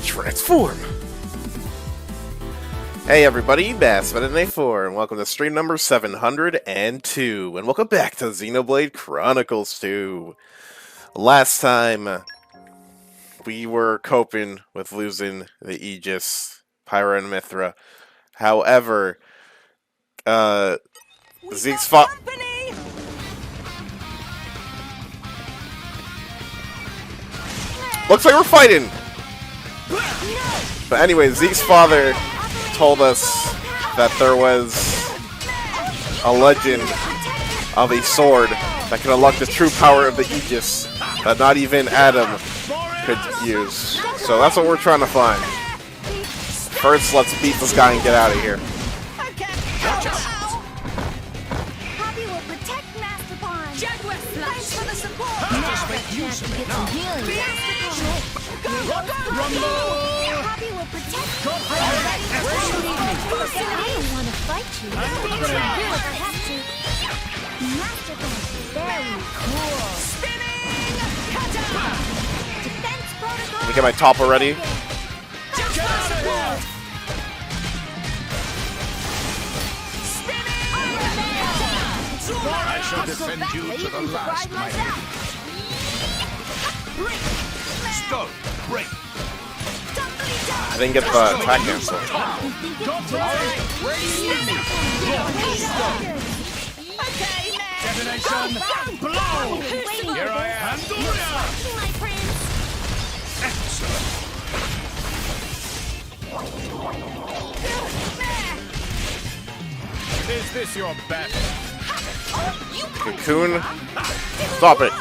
Transform! Hey everybody, MaskedMetaKnight4, and welcome to stream number 702, and welcome back to Xenoblade Chronicles 2. Last time, we were coping with losing the Aegis, Pyra and Mithra. However, Zeke's father... Looks like we're fighting! But anyway, Zeke's father told us that there was a legend of a sword that could unlock the true power of the Aegis that not even Adam could use. So that's what we're trying to find. First, let's beat this guy and get out of here. Let me get my topper ready. I shall defend you to the last, my lady. Stone, break. I didn't get the attack cancel. Detonation, blow! Here I am. Excellent. Is this your bet? Cocoon, stop it.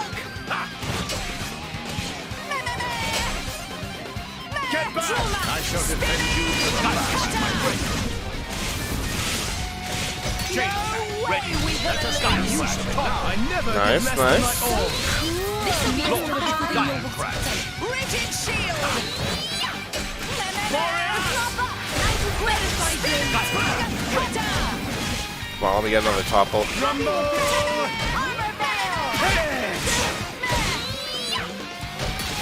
Get back! I shall defend you to the last, my friend. Jake, ready? Let us go. I never Nice, nice. Giant crash. Rigid shield! Come on, let me get another topple.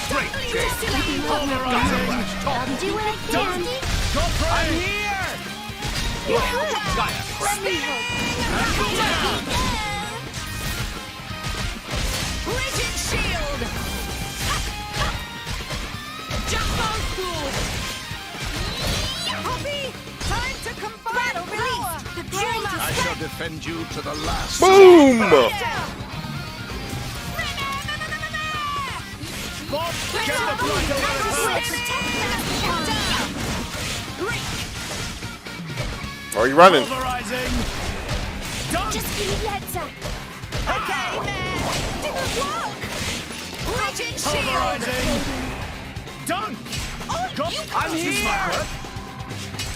Great, Jake. Do what I can. I'm here! Giant crash. Rigid shield! Jumbo school! Copy! Time to combine power! I shall defend you to the last. Boom! Where are you running? Just give me the heads up. Okay, man. Didn't work. Rigid shield. Done. Oh, I'm here.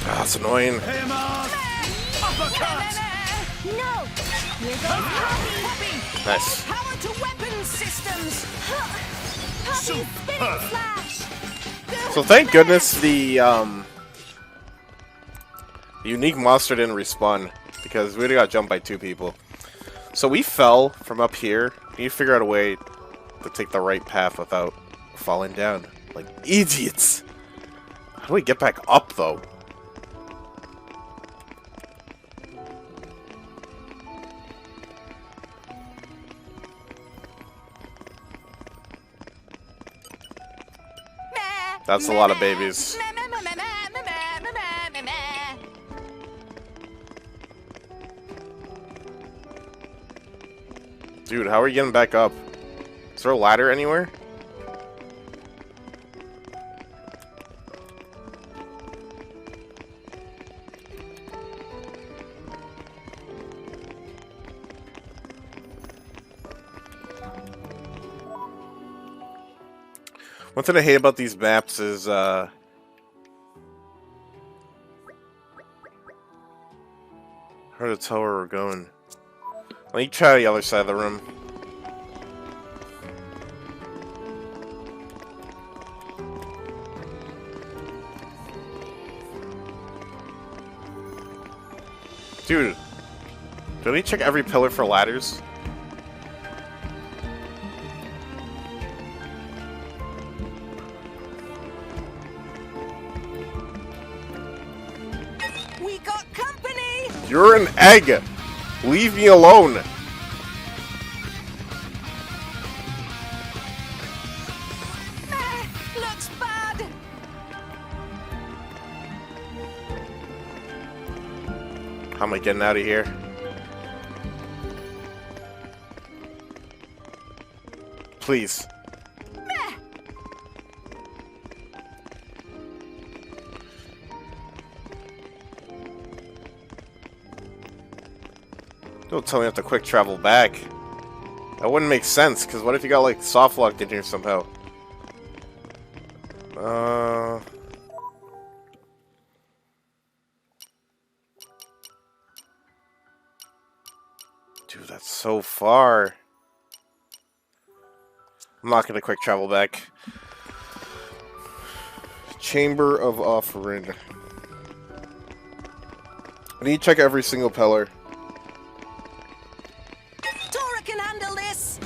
Ah, that's annoying. Him up. Uppercut. No. Here goes Poppy. Nice. Power to weapon systems. Poppy spinning slash. So thank goodness the unique monster didn't respawn, because we would have got jumped by 2 people. So we fell from up here. We need to figure out a way to take the right path without falling down. Like idiots! How do we get back up, though? That's a lot of babies. Dude, how are you getting back up? Is there a ladder anywhere? One thing I hate about these maps is, hard to tell where we're going. Let me try the other side of the room. Dude, Do we check every pillar for ladders? We got company! You're an egg! Leave me alone! Looks bad! How am I getting out of here? Please. Don't tell me I have to quick travel back. That wouldn't make sense, because what if you got, like, soft locked in here somehow? Dude, that's so far. I'm not gonna quick travel back. Chamber of Offering. I need to check every single pillar. Tora can handle this!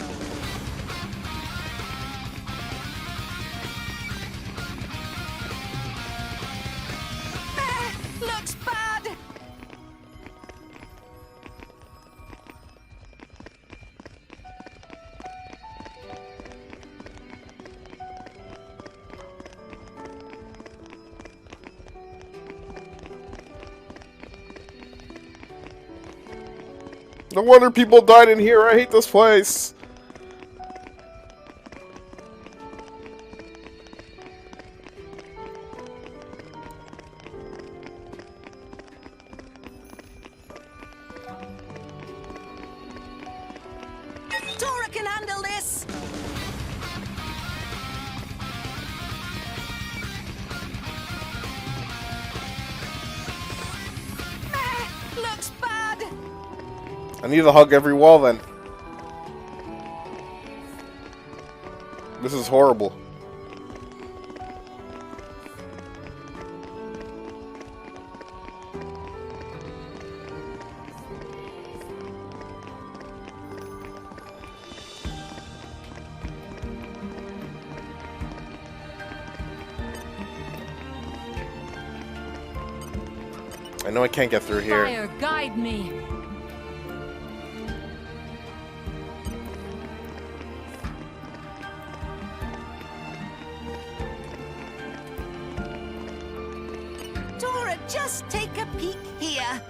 Looks bad! No wonder people died in here. I hate this place. Tora can handle this! Looks bad! I need to hug every wall then. This is horrible. I know I can't get through here. Fire, guide me! Tora, just take a peek here.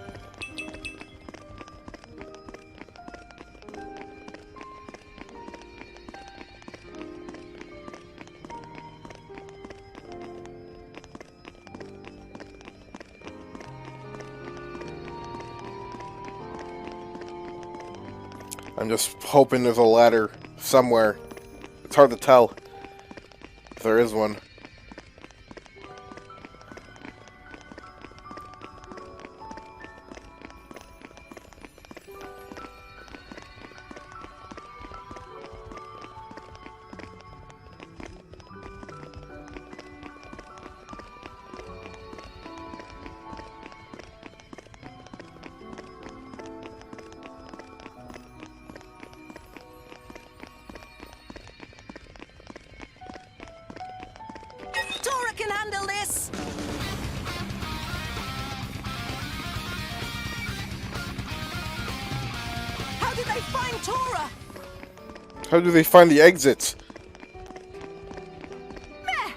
I'm just hoping there's a ladder somewhere. It's hard to tell if there is one. Tora can handle this! How did they find Tora? How do they find the exits? Meh.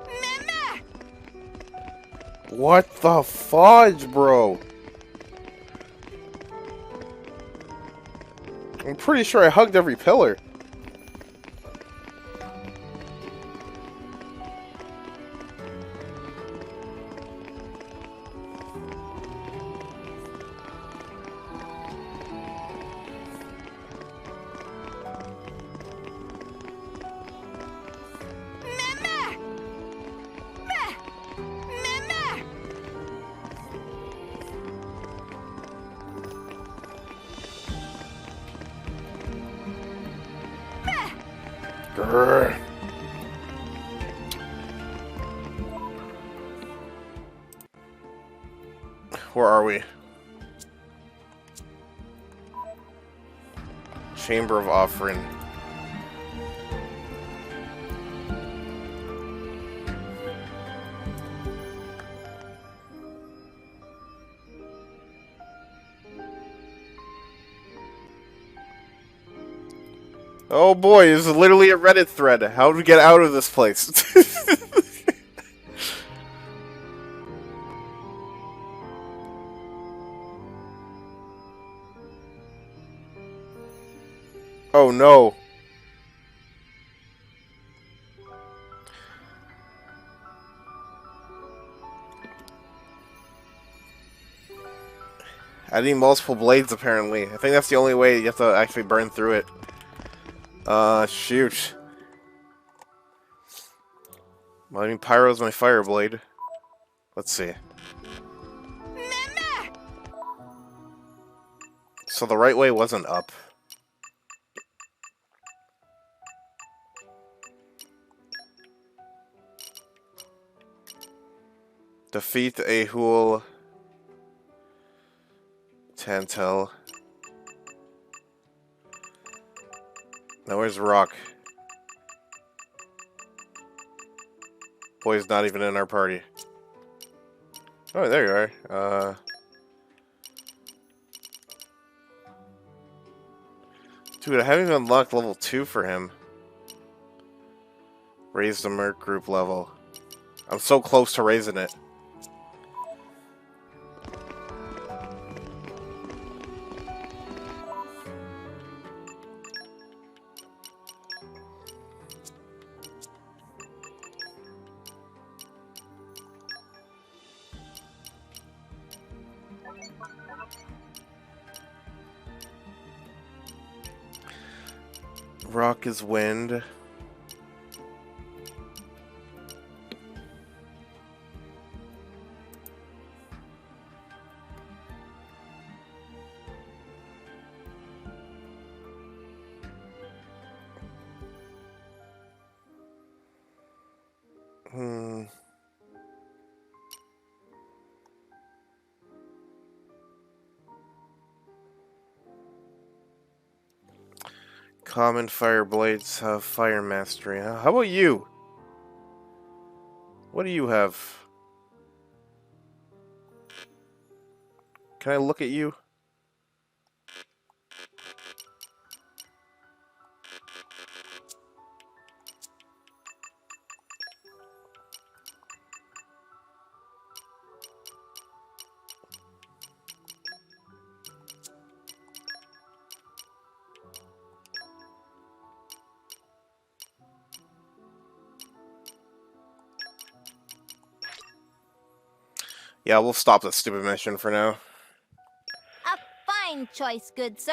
Meh, meh. What the fudge, bro? I'm pretty sure I hugged every pillar. Meh, meh. Meh. Meh, meh. Meh. Grr. Where are we? Chamber of Offering. Oh boy, this is literally a Reddit thread. How do we get out of this place? Oh no. I need multiple blades apparently. I think that's the only way you have to actually burn through it. Shoot. Well, I mean, Pyro's my fire blade. Let's see. So the right way wasn't up. Defeat Ahul. Tantel. Now where's Rock? Boy's not even in our party. Oh, there you are. Dude, I haven't even unlocked level 2 for him. Raise the Merc group level. I'm so close to raising it. Rock is wind. Common fire blades have fire mastery. Huh? How about you? What do you have? Can I look at you? Yeah, we'll stop this stupid mission for now. A fine choice, good sir.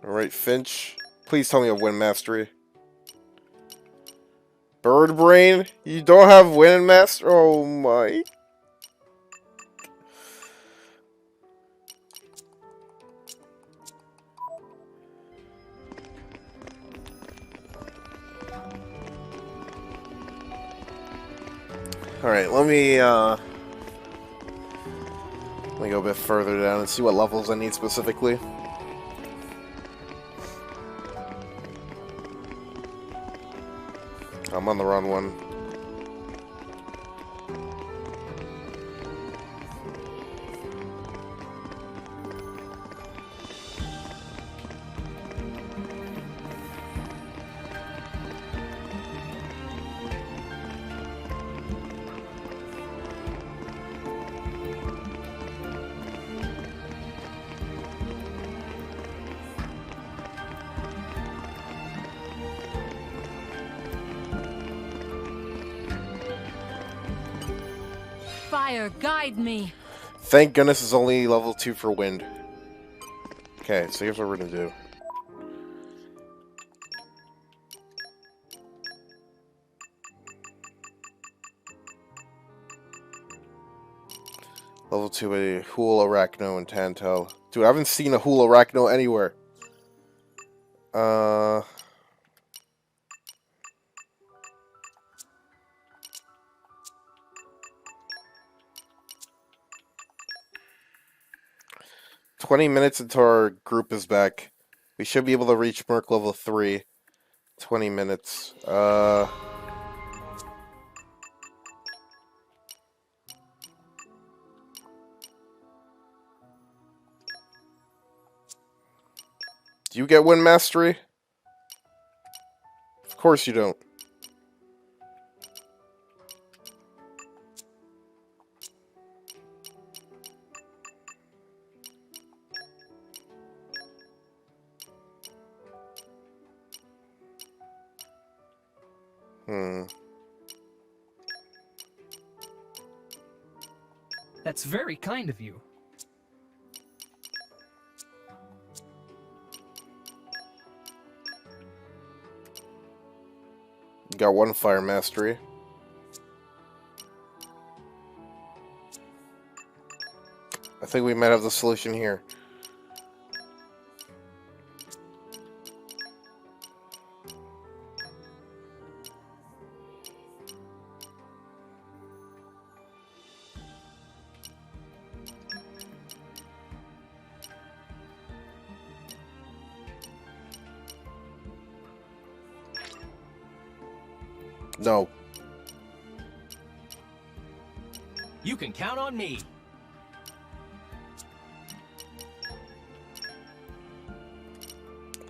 Alright, Finch. Please tell me you have wind mastery. Bird brain? You don't have wind mastery? Oh my. Alright, let me go a bit further down and see what levels I need specifically. I'm on the wrong one. Fire, guide me. Thank goodness it's only level 2 for wind. Okay, so here's what we're gonna do. Level 2 a Hool, Arachno, and Tantel. Dude, I haven't seen a Hool, Arachno anywhere. 20 minutes until our group is back. We should be able to reach Merc level 3. 20 minutes. Do you get wind mastery? Of course you don't. That's very kind of you. Got 1 fire mastery. I think we might have the solution here. No. You can count on me.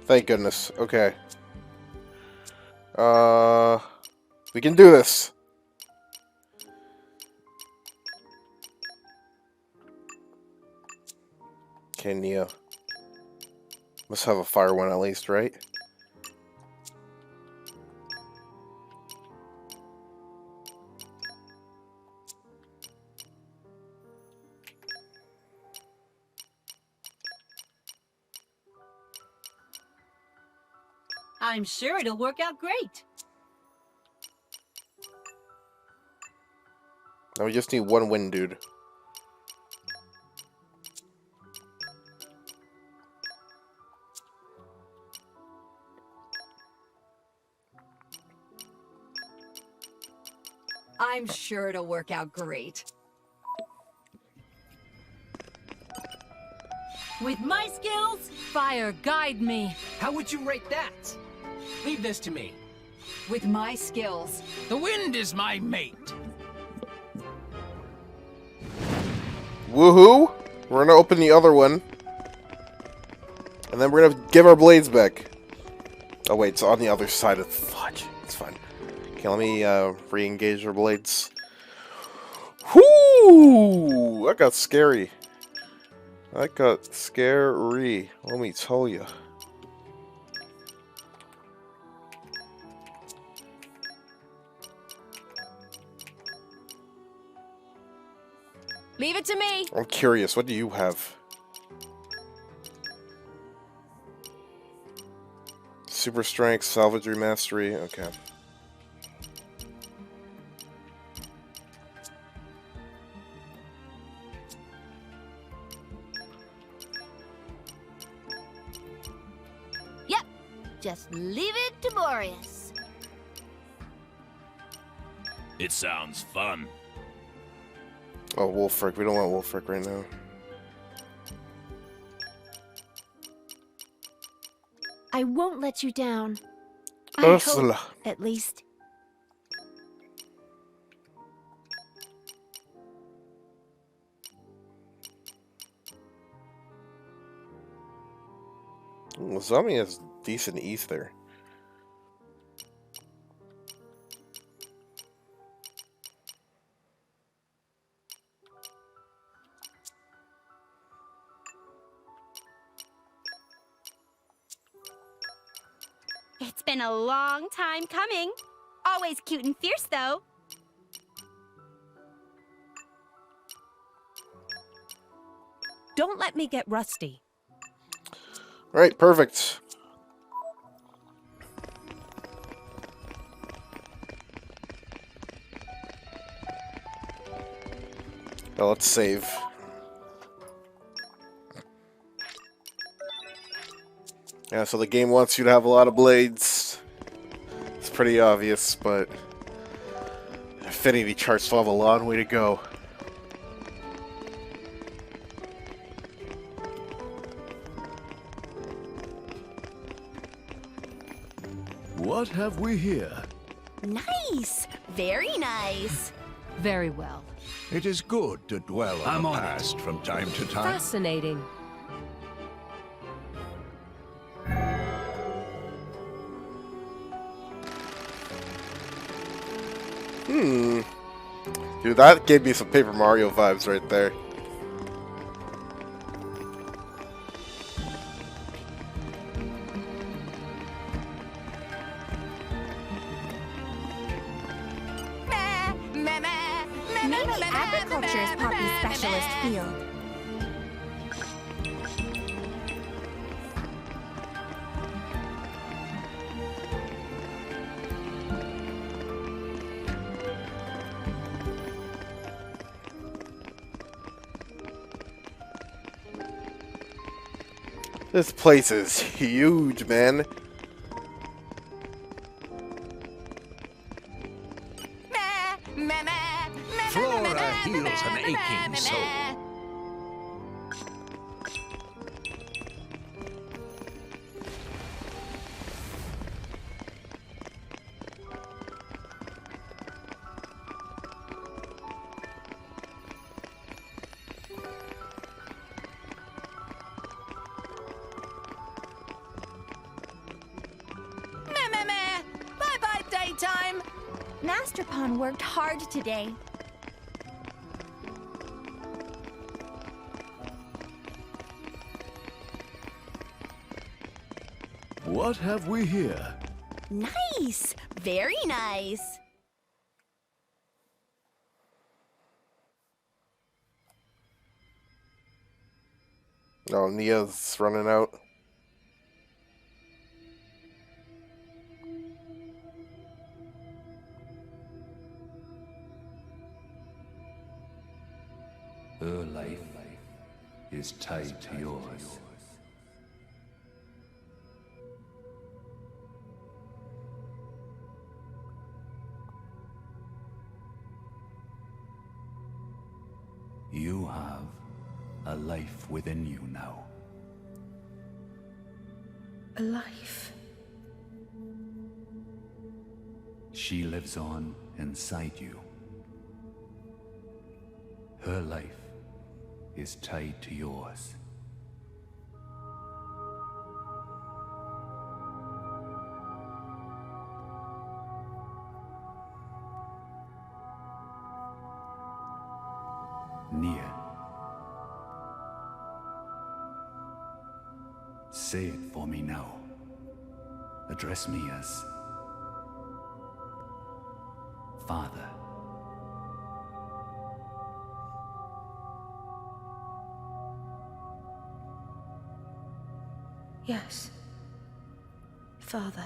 Thank goodness. Okay. We can do this. Okay, Neo. Must have a fire one at least, right? I'm sure it'll work out great. Now we just need 1 wind dude. I'm sure it'll work out great. With my skills, fire guide me. How would you rate that? Leave this to me. With my skills. The wind is my mate. Woohoo! We're gonna open the other one. And then we're gonna give our blades back. Oh wait, it's on the other side of the fudge. It's fine. Okay, let me re-engage our blades. Whoo! That got scary. That got scary. Let me tell you. Leave it to me. I'm curious, what do you have? Super strength, salvage mastery, okay. Yep. Just leave it to Boreas. It sounds fun. Oh, Wolfric. We don't want Wolfric right now. I won't let you down. I Ursula. hope, at least. Zombie has decent ether. It's been a long time coming. Always cute and fierce, though. Don't let me get rusty. Alright, perfect. Now let's save. Yeah, so the game wants you to have a lot of blades. It's pretty obvious, but affinity charts still have a long way to go. What have we here? Nice! Very nice! Very well. It is good to dwell on I'm the on it. past from time to time. Fascinating. Dude, that gave me some Paper Mario vibes right there. Maybe agriculture is Poppy's specialist field. This place is huge, man. Flora heals an aching soul. Bye-bye, daytime. Master Pawn worked hard today. What have we here? Nice! Very nice! Oh, Nia's running out. Her life is tied to yours. You have a life within you now. A life. She lives on inside you. Her life is tied to yours. Nia. Say it for me now. Address me as Father. Yes. Father.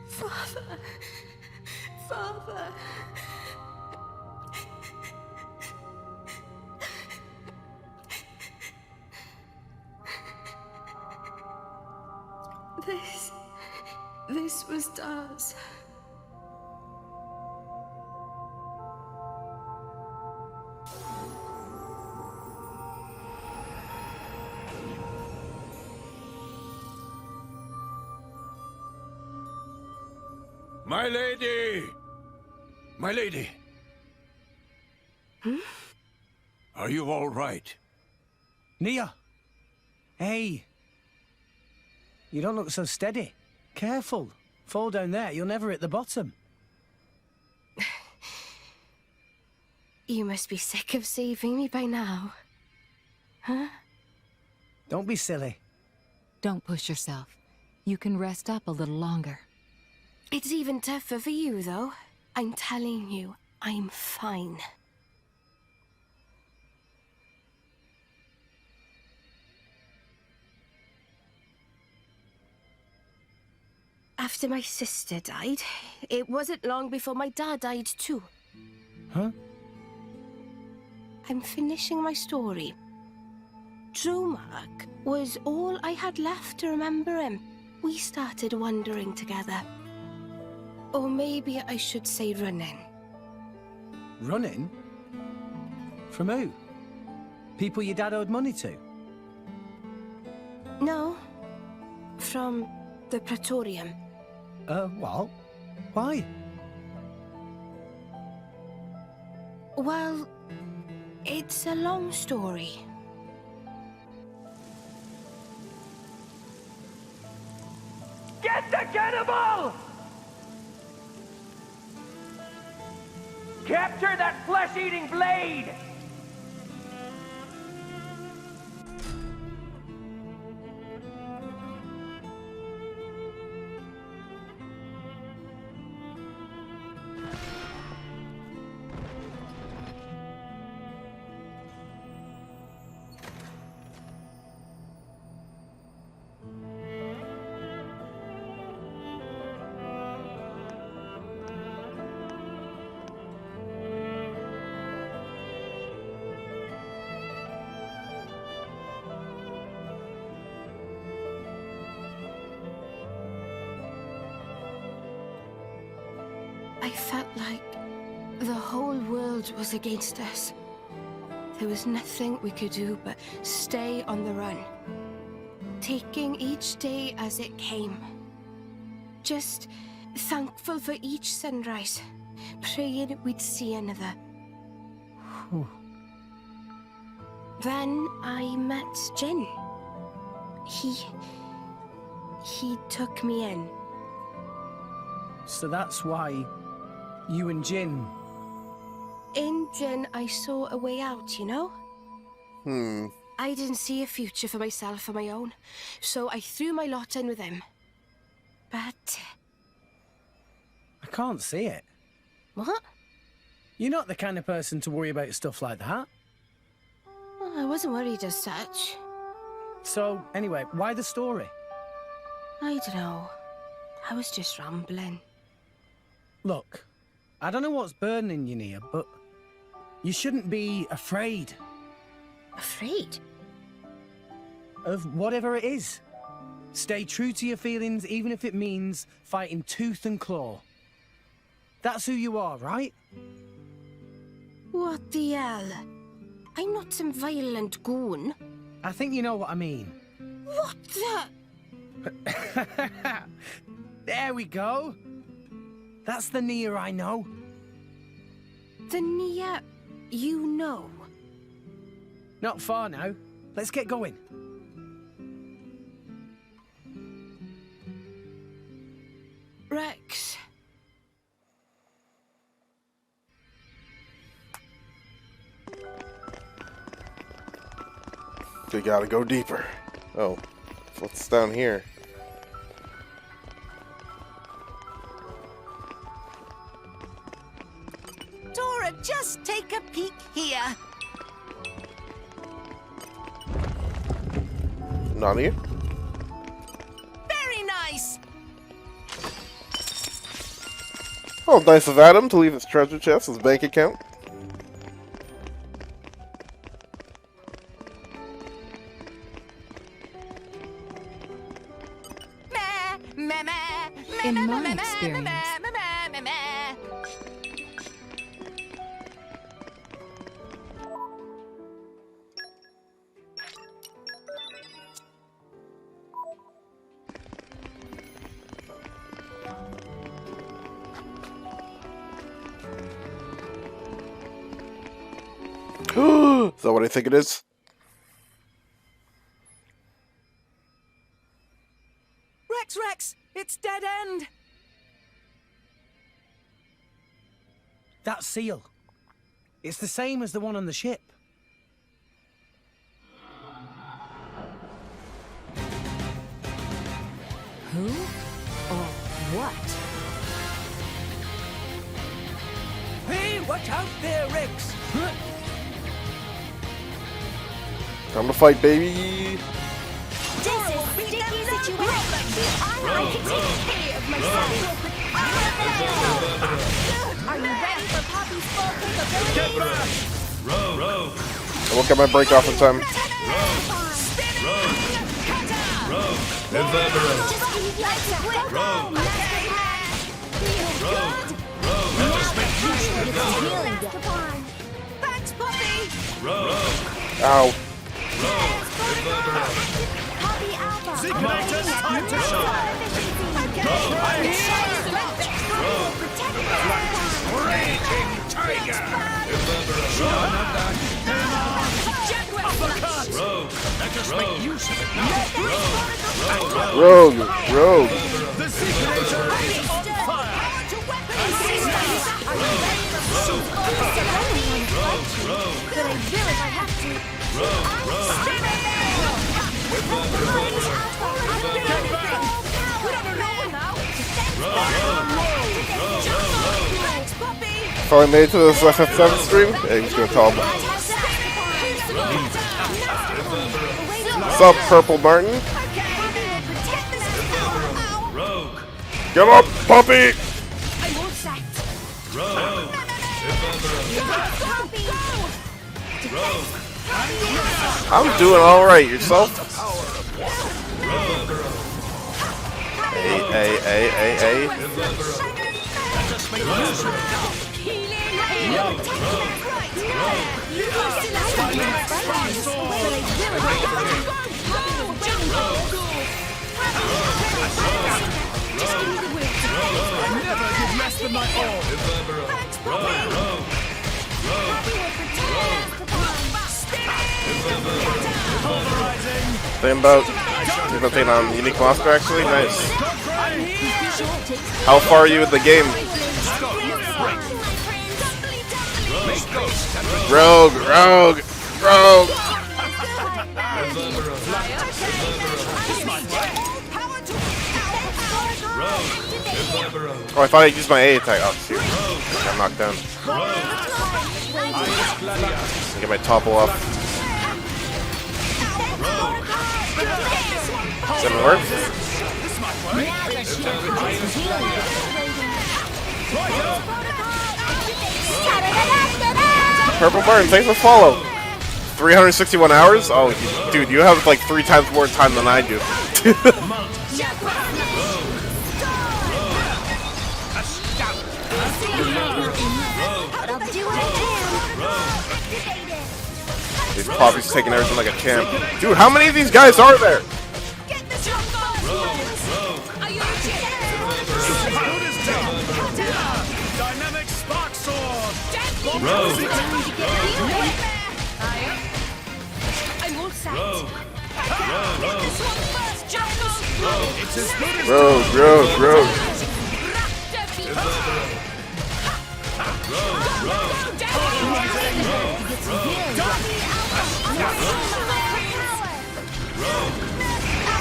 Father. Father. This was Daz. My lady! My lady! Are you all right? Nia! Hey! You don't look so steady. Careful. Fall down there, you'll never hit the bottom. You must be sick of saving me by now. Huh? Don't be silly. Don't push yourself. You can rest up a little longer. It's even tougher for you, though. I'm telling you, I'm fine. After my sister died, it wasn't long before my dad died too. Huh? I'm finishing my story. Drumark was all I had left to remember him. we started wandering together. Or maybe I should say running. Running? From who? People your dad owed money to? No. From the Praetorium. What? Why? Well, it's a long story. Get the cannibal! Capture that flesh-eating blade! I felt like the whole world was against us. There was nothing we could do but stay on the run, taking each day as it came. Just thankful for each sunrise, praying we'd see another. Then I met Jin. He took me in. So that's why you and Jin... In Jin, I saw a way out, you know? I didn't see a future for myself on my own, so I threw my lot in with him. But... I can't see it. What? You're not the kind of person to worry about stuff like that. Oh, I wasn't worried as such. So, anyway, why the story? I don't know. I was just rambling. Look, I don't know what's burning you, Nia, but you shouldn't be afraid Afraid? of whatever it is. Stay true to your feelings, even if it means fighting tooth and claw. That's who you are, right? What the hell? I'm not some violent goon. I think you know what I mean. What the... There we go. That's the Nia I know. The Nia you know? Not far now. Let's get going. Rex. We gotta go deeper. Oh, what's down here? Dora, just take a peek here. Not here? Very nice. Oh, nice of Adam to leave his treasure chest, his bank account. In my experience, Is that what I think it is? Rex, it's dead end. That seal. It's the same as the one on the ship. who or what? Hey, watch out there, Rex. Time to fight, baby! This is sticky situation. I can take care of myself. Are you ready for Poppy's full capabilities? I won't get my break off in time. Thanks, Poppy! Ow. Seeker time to shine! Raging tiger! Uppercut! Let us make use of it now! Rogue. Rogue. The Seeker is on fire! But I will if I have to. Finally made it to this FF7 stream. Yeah, he's gonna tell him. What's up, Purple Martin? Get up, puppy! I'm doing alright, yourself? Hey. I never give less than my all! Same boat. You're gonna take on Unique Monster actually? Nice. How far are you in the game? Rogue. Oh, I thought I used my A attack. Oh, shoot. I got knocked down. Get my topple up. Does it work? Purple Burn, thanks for the follow. 361 hours? Oh, dude, you have like 3 times more time than I do. These Poppy's taking everything like a champ. Dude, how many of these guys are there? Dynamic spark sword! Rogue.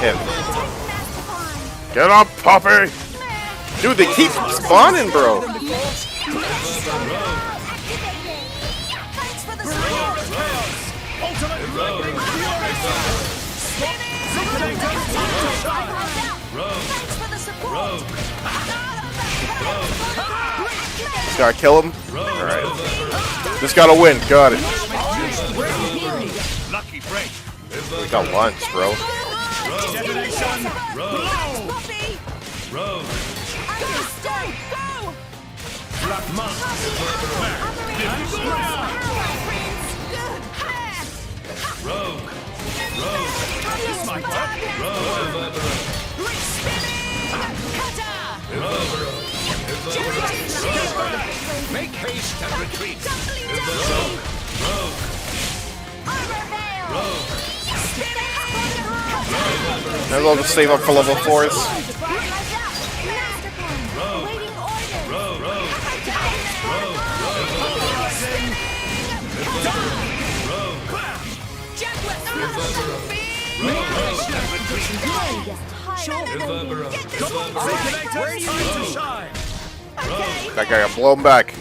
Him. Get up, Poppy! Dude, they keep spawning, bro. Just gotta kill him. Alright. Just gotta win. Got it. Lucky break. We got lunch, bro. Make haste and retreat. Might as well just save up for level 4s. That guy got blown back.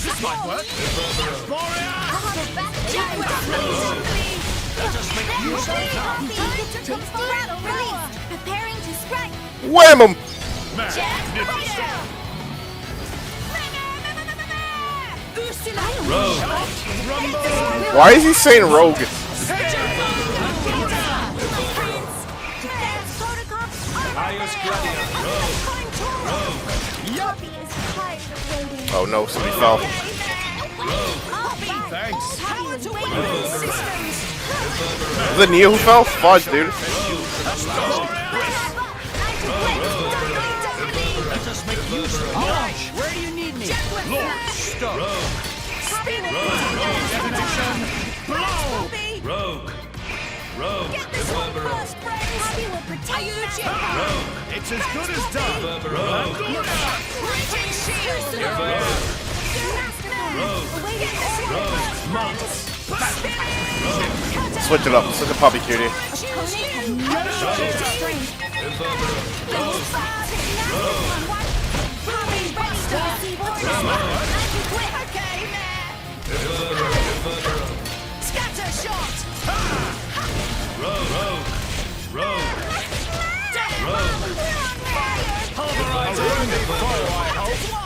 This might work. Wham him! Why is he saying rogue? Oh no, somebody fell. Was it Neo who fell? Fudge, dude. Where do you need me? Stop. Rogue. Rogue. It's as good as done. Switch it up. Such a puppy cutie.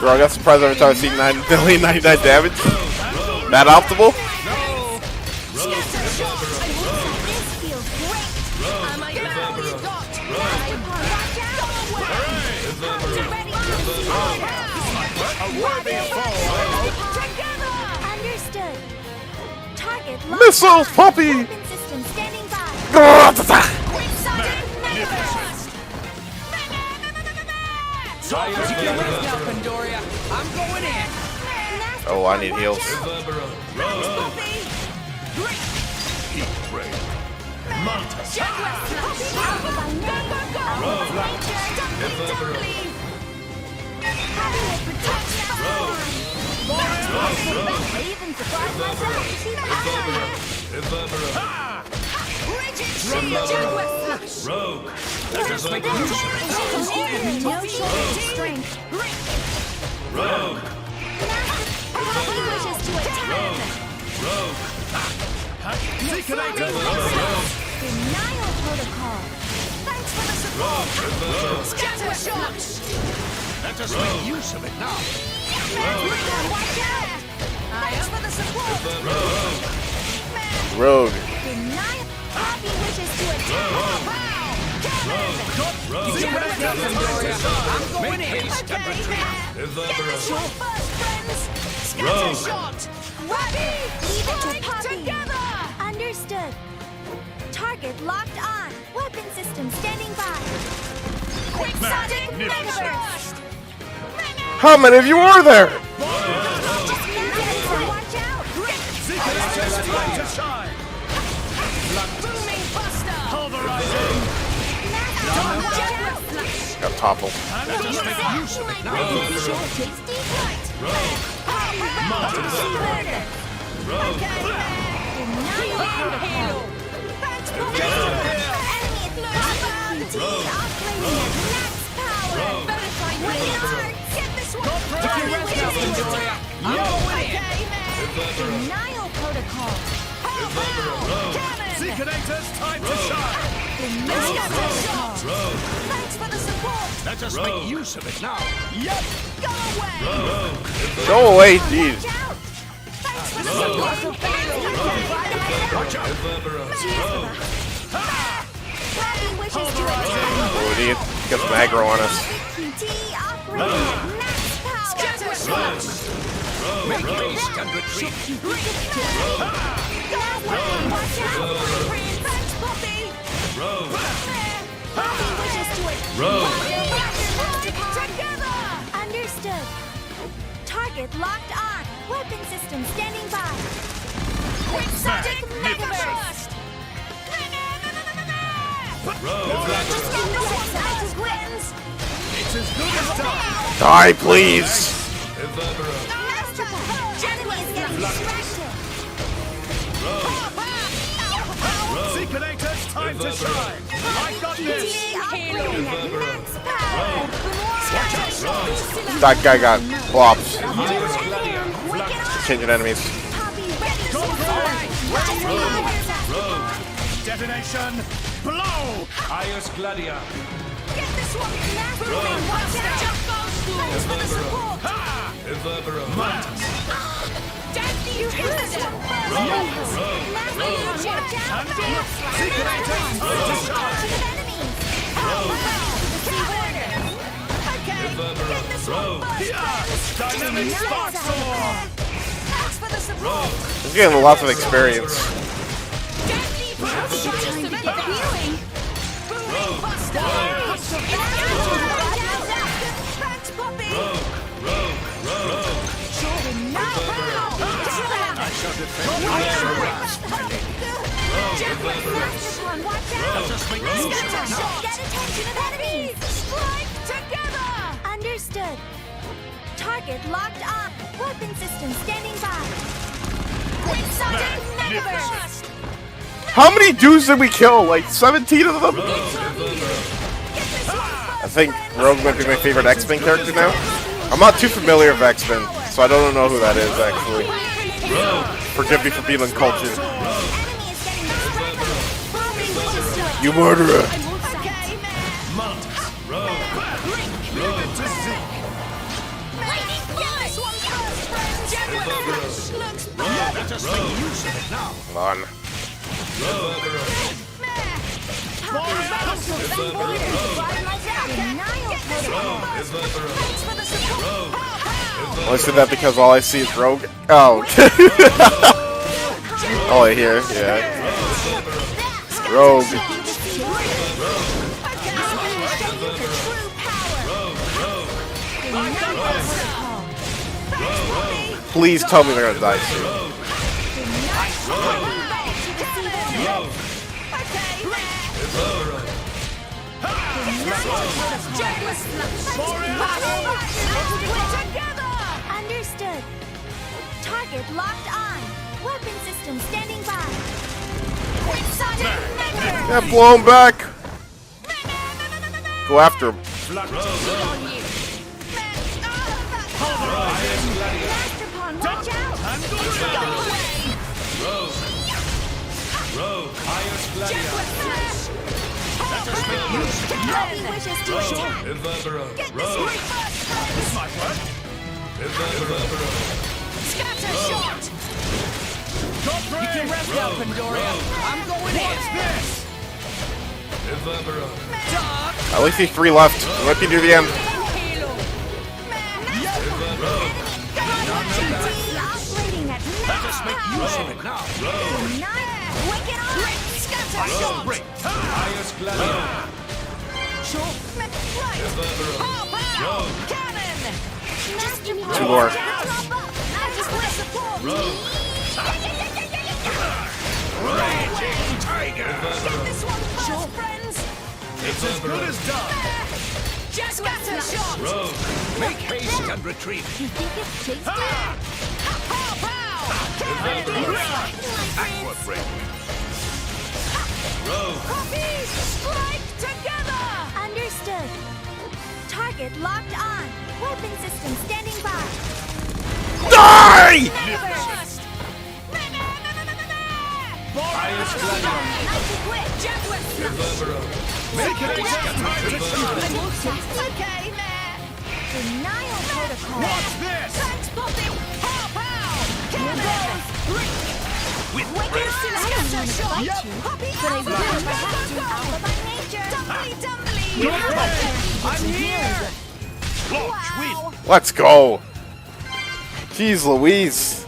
Bro, I got surprised every time I see 9,099 damage. That optimal? Understood. Target Missiles, puppy! Weapon system standing by. I'm going in. Oh, I need heals. Rogue. Just make use of it. No shortage of strength. Rogue. He wishes to attack. Denial protocol. Thanks for the support. Scatter shots. Let us make use of it now. Watch out. Thanks for the support. Rogue. Denial. Happy wishes to attack. I'm going in. Get this your first, friends. Scatter shot. Ready. Leave it to Poppy. Together. Understood. Target locked on. Weapon system standing by. Quixotic Megaburst. How many of you are there? Watch out. Booming Buster. Pulverizing. Got toppled. Let us make use of it now. Denial protocol. Seekinators, time to shine. Thanks for the support. Let us make use of it now. Yep. Go away. Go away, jeez. Thanks for the support. Watch out. Happy wishes to attack. Oh, he got some aggro on us. QT operating at max power. Scatter shots. Make haste and retreat. Watch out. Thanks, Poppy. Poppy wishes to attack. Together. Understood. Target locked on. Weapon system standing by. Quixotic Megaburst. It's as good as done. Die, please. Seekinators, time to shine. I got this. That guy got flops. Changing enemies. Detonation. Blow. Ios Gladia. Get this one. Watch out. Thanks for the support. Reverbero. You hit this one first. Dynamic spark sword. He's getting lots of experience. Understood. Target locked on. Weapon system standing by. Megaburst. How many dudes did we kill? Like 17 of them? I think Rogue might be my favorite X-Men character now. I'm not too familiar with X-Men, so I don't know who that is actually. Forgive me for being uncultured. You murderer! Come on. I said that because all I see is Rogue. Oh. All I hear, yeah. Rogue. Please tell me they're gonna die soon. Understood. Target locked on. Weapon system standing by. Yeah, blow him back. Go after him. Watch out! Rogue, highest gladiator. He wishes to attack. Evaporate. Get this Rogue. right first. This might work. Evaporate. Scatter shot. You can rest now, Pandoria. I'm going in. What's this? Evaporate. I only see 3 left. We might be near the end. Operating at max power. Wicked arm. Scatter shot. Highest gladiator. Cannon. Just give me 2 more. I just want to support. Raging tiger. Get this one first, friends. It's as good as done. Just scatter shot. Rogue. Make haste and retreat. You think it takes time? Aqua break. Rogue. Puppies, strike together! Understood. Target locked on. Weapon system standing by. Die! Megaburst! Highest gladiator. Evaporate. Make haste and retreat. Okay, man. Denial protocol. What's this? Thanks, Puppy. Pow, pow. Cannon. With Wicked breath. scatter shot. Yep. Puppy, but I will have to alpha by nature. Dumbly. I'm here. Launch win. Let's go. Jeez Louise.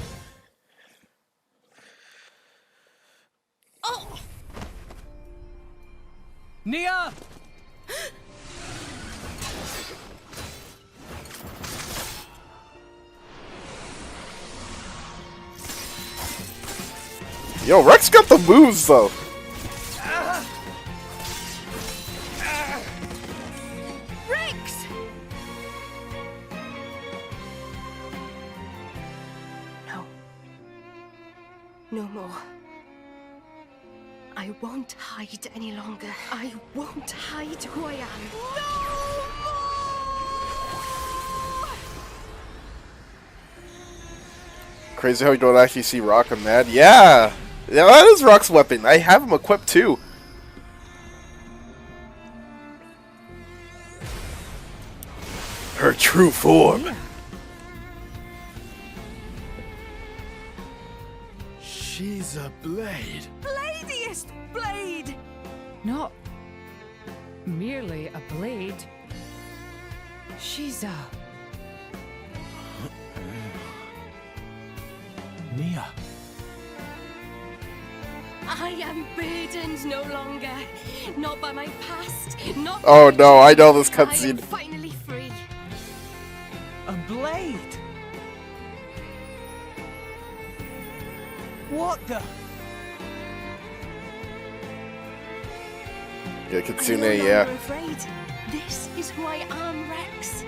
Nia! Yo, Rex got the moves though. Rex! No. No more. I won't hide any longer. I won't hide who I am. Crazy how you don't actually see Rock on that. Yeah! Yeah, that is Rock's weapon. I have him equipped too. Her true form. She's a blade. Bladiest blade! Not merely a blade. She's a... Nia. I am burdened no longer. Not by my past, not by Oh my no, I know this I am cutscene. finally free. A blade? What the? Yeah, I'm Kitsune, no longer yeah. afraid. This is who I am, Rex.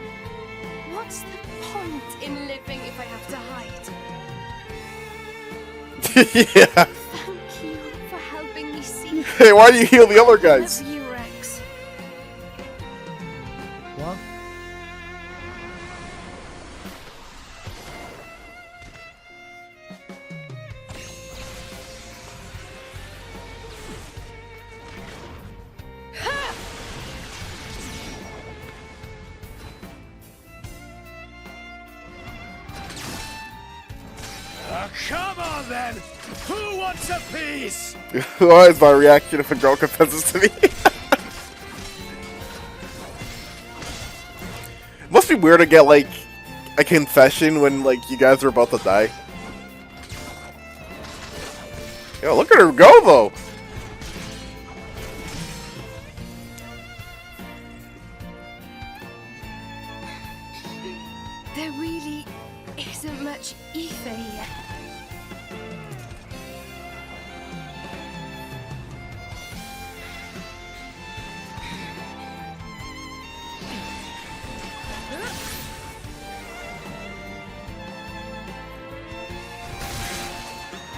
What's the point in living if I have to hide? Yeah. Thank you for helping me see. Hey, why do you heal the other guys? Love you, Rex. What? Come on then! Who wants a piece? Why is my reaction if a girl confesses to me? Must be weird to get like a confession when like you guys are about to die. Yo, look at her go though. There really isn't much ether here.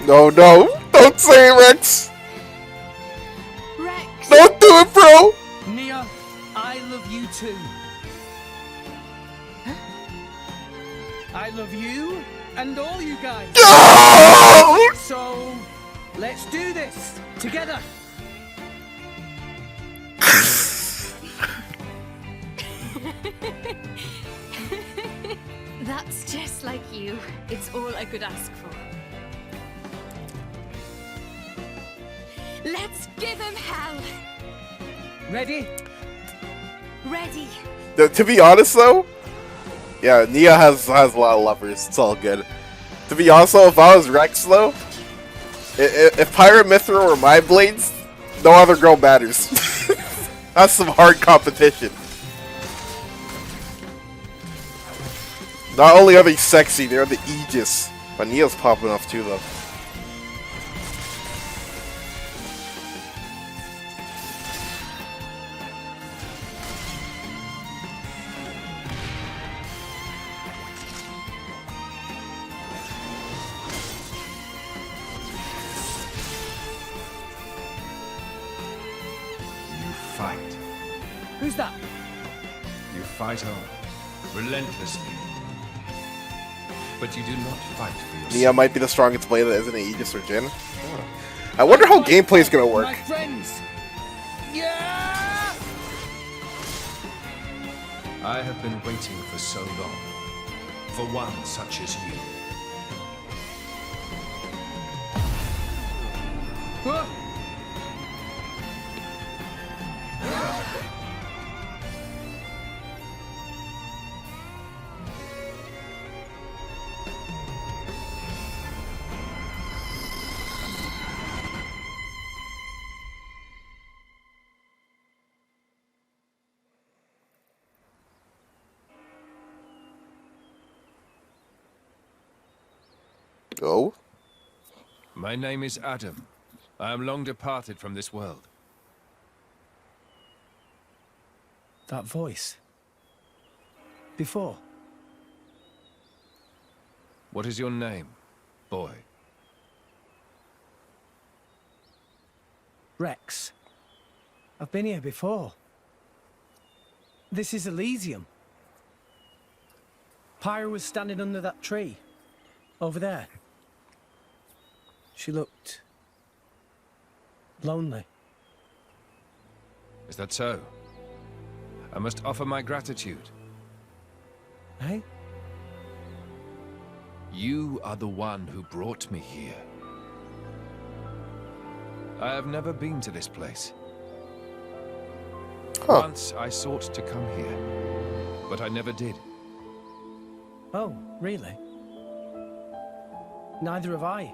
No, don't say it, Rex. Rex! Don't do it, bro. Nia, I love you too. I love you and all you guys. No! So, let's do this together. That's just like you. It's all I could ask for. Let's give him hell! Ready? Ready! To be honest though, yeah, Nia has a lot of lovers. It's all good. To be honest though, if I was Rex though, if Pirate Mithril were my blades, no other girl matters. That's some hard competition. Not only are they sexy, they're the Aegis. But Nia's popping off too though. Fight. Who's that? You fight on, relentlessly. But you do not fight for yourself. Nia might be the strongest blade that isn't an Aegis or Jin. I wonder how gameplay's gonna work. My friends. Yeah! I have been waiting for so long. For one such as you. Huh? Oh? My name is Adam. I am long departed from this world. That voice. Before. What is your name, boy? Rex. I've been here before. This is Elysium. Pyra was standing under that tree. Over there. She looked... lonely. Is that so? I must offer my gratitude. Hey? You are the one who brought me here. I have never been to this place. Huh. Once I sought to come here, but I never did. Oh, really? Neither have I.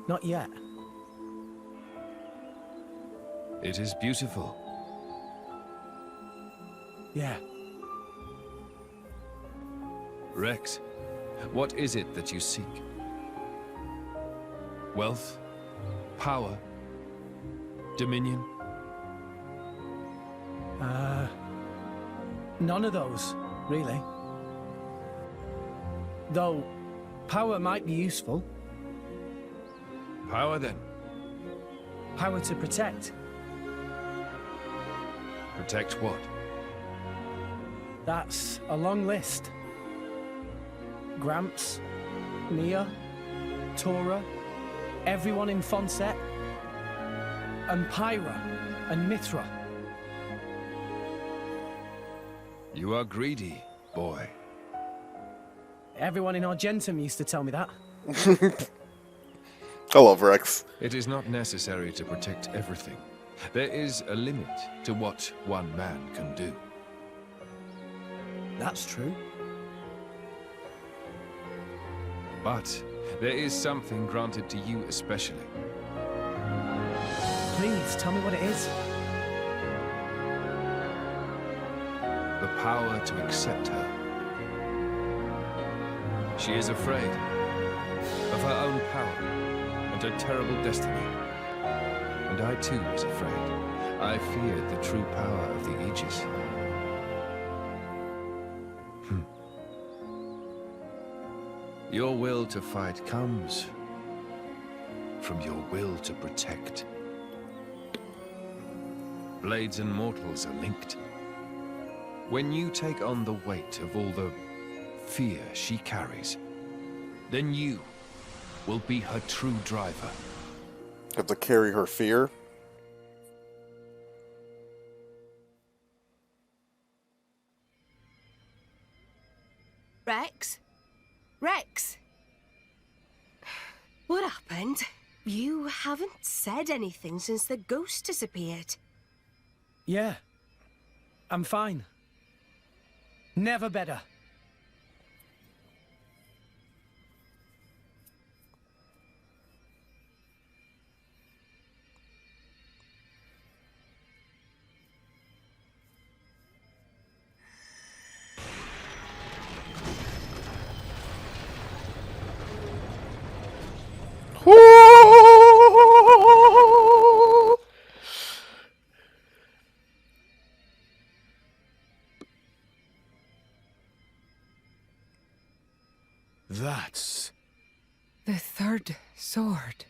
Not yet. It is beautiful. Yeah. Rex, what is it that you seek? Wealth? Power? Dominion? None of those, really. Though, power might be useful. Power, then? Power to protect. Protect what? That's a long list. Gramps, Nia, Tora, everyone in Fonset, and Pyra, and Mithra. You are greedy, boy. Everyone in Argentum used to tell me that. I love Rex. It is not necessary to protect everything. There is a limit to what one man can do. That's true. But there is something granted to you especially. Please, tell me what it is. The power to accept her. She is afraid of her own power and her terrible destiny. And I too was afraid. I feared the true power of the Aegis. Your will to fight comes from your will to protect. Blades and mortals are linked. When you take on the weight of all the fear she carries, then you will be her true driver. Have to carry her fear. Rex? Rex? What happened? You haven't said anything since the ghost disappeared. Yeah. I'm fine. Never better. That's... The third sword.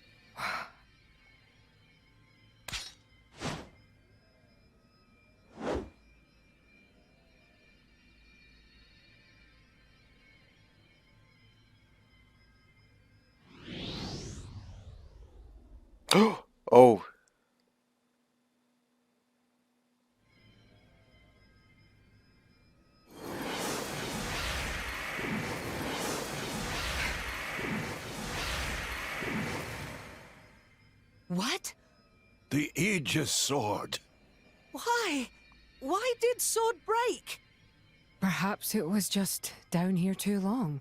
Oh. What? the Aegis sword. Why? Why did sword break? Perhaps it was just down here too long.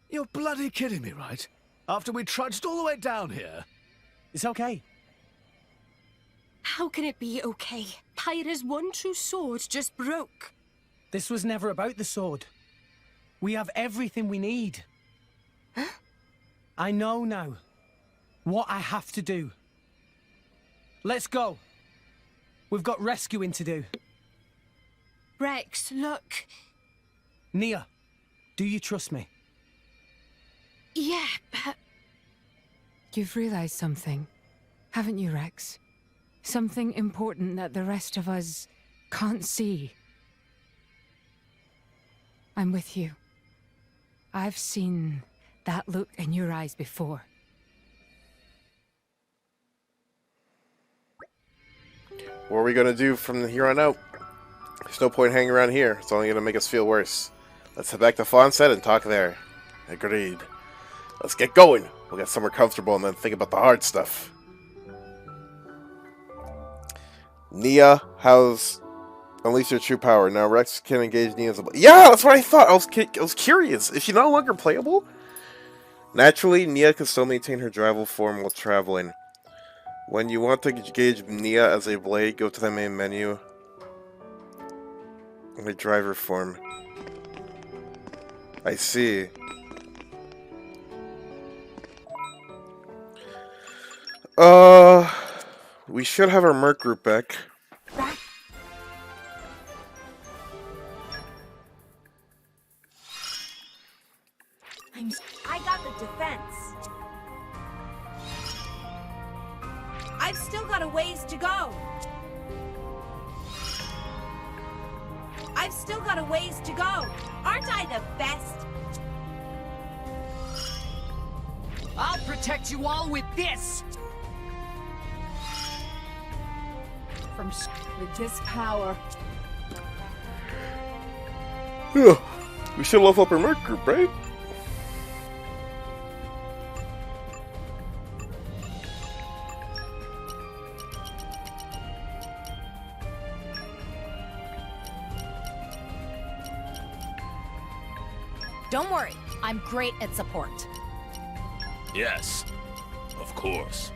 You're bloody kidding me, right? After we trudged all the way down here. It's okay. How can it be okay? Pyra's one true sword just broke. This was never about the sword. We have everything we need. Huh? I know now what I have to do. Let's go. We've got rescuing to do. Rex, look. Nia, do you trust me? Yeah, but... You've realized something, haven't you, Rex? Something important that the rest of us can't see. I'm with you. I've seen that look in your eyes before. What are we gonna do from here on out? There's no point hanging around here. It's only gonna make us feel worse. Let's head back to Fonset and talk there. Agreed. Let's get going. We'll get somewhere comfortable and then think about the hard stuff. Nia has unleashed her true power. Now Rex can engage Nia's ability. Yeah, that's what I thought. I was curious. Is she no longer playable? Naturally, Nia can still maintain her rival form while traveling. When you want to engage Nia as a blade, go to the main menu. The driver form. I see. We should have our Merc group back. I got the defense. I've still got a ways to go. I've still got a ways to go. Aren't I the best? I'll protect you all with this! With this power. Yeah, we should level up our Merc group, right? Don't worry, I'm great at support. Yes, of course.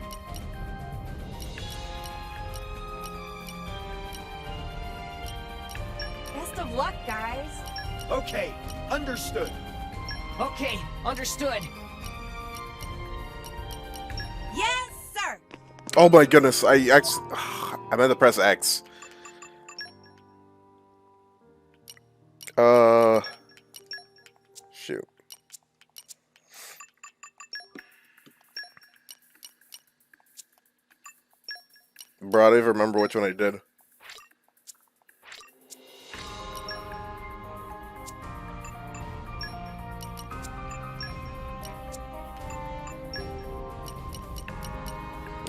Best of luck, guys. Okay, understood. Okay, understood. Yes, sir. Oh my goodness, I meant to press X. Shoot. Bro, I don't even remember which one I did.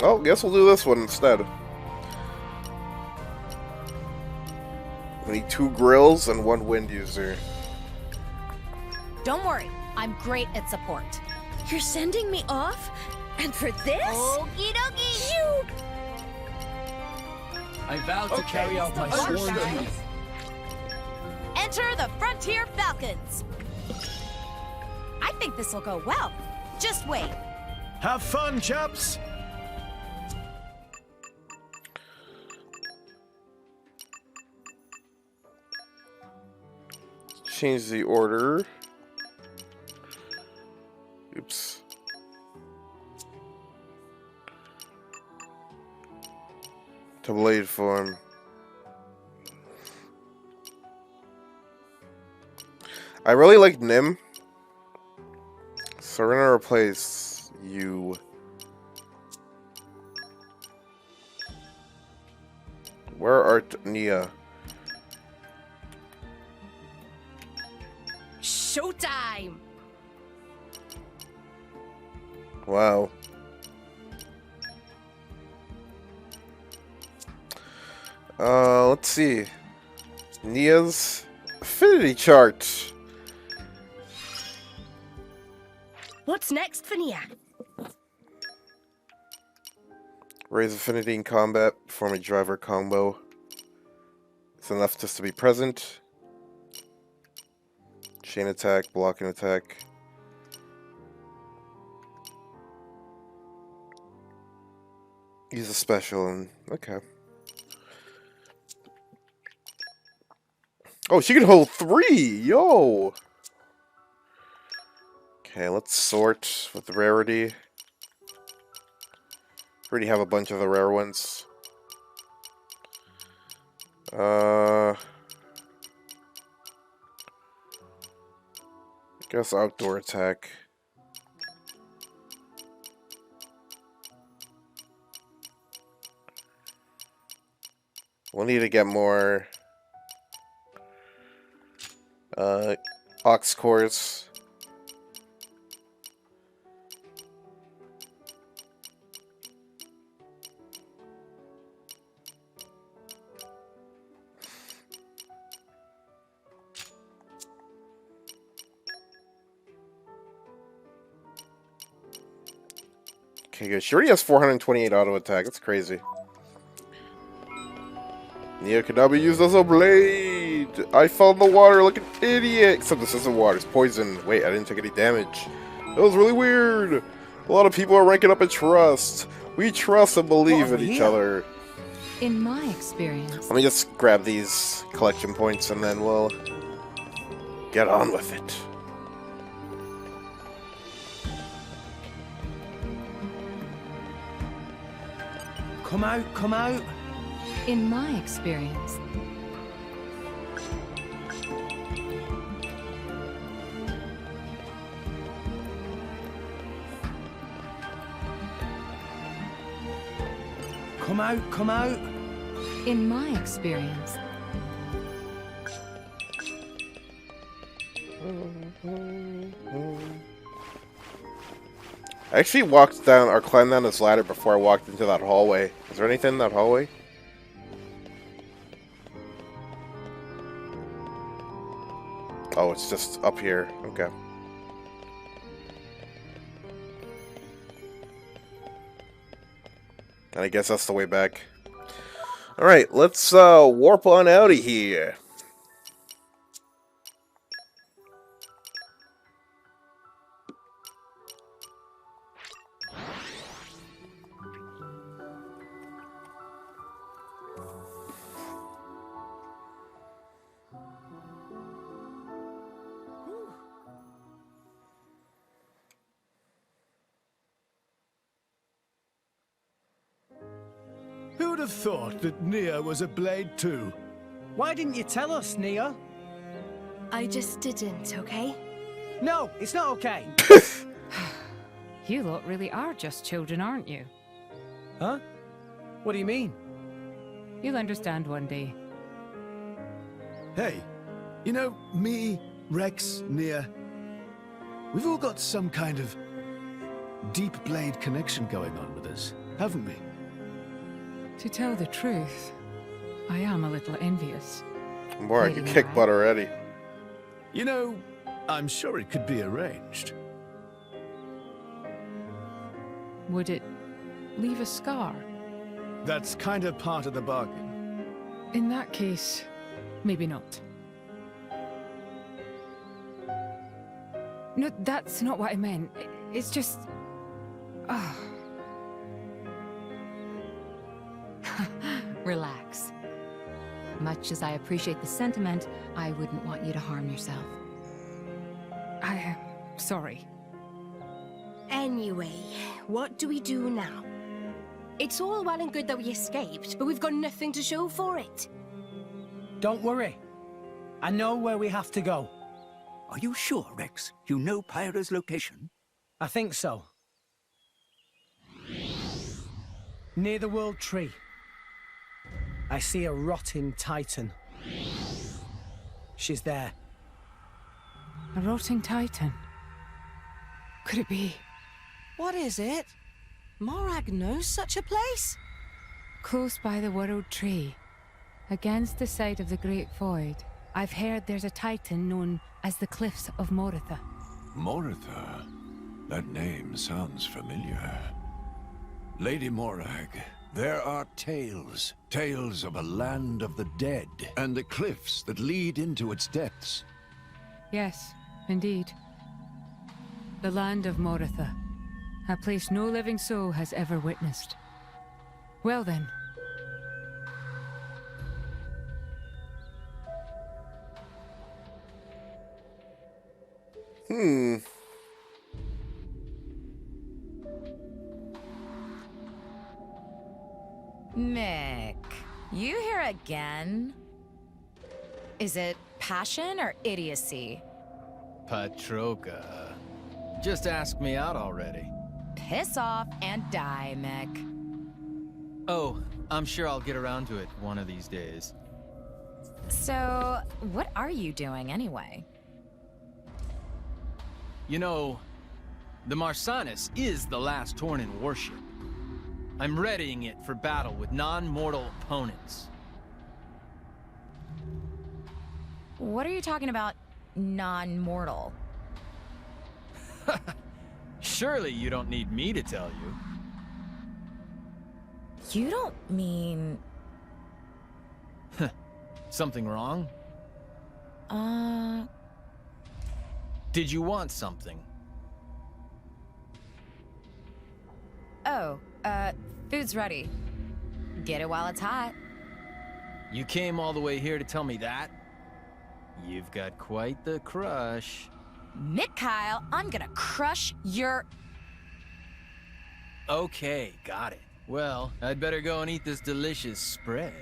Oh, guess we'll do this one instead. We need 2 grills and 1 wind user. Don't worry, I'm great at support. You're sending me off? And for this? Okie dokie. You. I vow to carry out my sworn duty. Enter the Frontier Falcons. I think this will go well. Just wait. Have fun, chaps! Change the order. Oops. To blade form. I really like Nim. So we're gonna replace you. Where art Nia? Showtime! Wow. Let's see. Nia's affinity chart. What's next for Nia? Raise affinity in combat. Perform a driver combo. It's enough just to be present. Chain attack, blocking attack. Use a special and okay. Oh, she can hold 3! Yo! Okay, let's sort with the rarity. Already have a bunch of the rare ones. I guess outdoor attack. We'll need to get more ox cores. Okay, good. She already has 428 auto attack. That's crazy. Nia can now be used as a blade. I fell in the water like an idiot. Except this isn't water. It's poison. Wait, I didn't take any damage. That was really weird. A lot of people are ranking up in trust. We trust and believe in each other. In my experience. Let me just grab these collection points and then we'll get on with it. Come out, come out. In my experience. Come out, come out. In my experience. I actually walked down or climbed down this ladder before I walked into that hallway. Is there anything in that hallway? Oh, it's just up here. Okay. And I guess that's the way back. Alright, let's warp on out of here. Who'd have thought that Nia was a blade too? Why didn't you tell us, Nia? I just didn't, okay? No, it's not okay. You lot really are just children, aren't you? Huh? What do you mean? You'll understand one day. Hey, you know, me, Rex, Nia, we've all got some kind of deep blade connection going on with us, haven't we? To tell the truth, I am a little envious. Boy, I can kick butt already. You know, I'm sure it could be arranged. Would it leave a scar? That's kind of part of the bargain. In that case, maybe not. No, that's not what I meant. It's just... Relax. Much as I appreciate the sentiment, I wouldn't want you to harm yourself. I am sorry. Anyway, what do we do now? It's all well and good that we escaped, but we've got nothing to show for it. Don't worry. I know where we have to go. Are you sure, Rex? You know Pyra's location? I think so. Near the World Tree. I see a rotting titan. She's there. A rotting titan? Could it be? What is it? Morag knows such a place? Close by the World Tree, against the side of the Great Void, I've heard there's a titan known as the Cliffs of Moritha. Moritha? That name sounds familiar. Lady Morag, there are tales. Tales of a land of the dead, and the cliffs that lead into its depths. Yes, indeed. The land of Moritha. A place no living soul has ever witnessed. Well then. Mick, you here again? Is it passion or idiocy? Patroka. Just ask me out already. Piss off and die, Mick. Oh, I'm sure I'll get around to it one of these days. So, what are you doing anyway? You know, the Marsanis is the last Tornin warship. I'm readying it for battle with non-mortal opponents. What are you talking about, non-mortal? Surely you don't need me to tell you. You don't mean... Something wrong? Did you want something? Oh, food's ready. Get it while it's hot. You came all the way here to tell me that? You've got quite the crush. Mikhail, I'm gonna crush your... Okay, got it. Well, I'd better go and eat this delicious spread.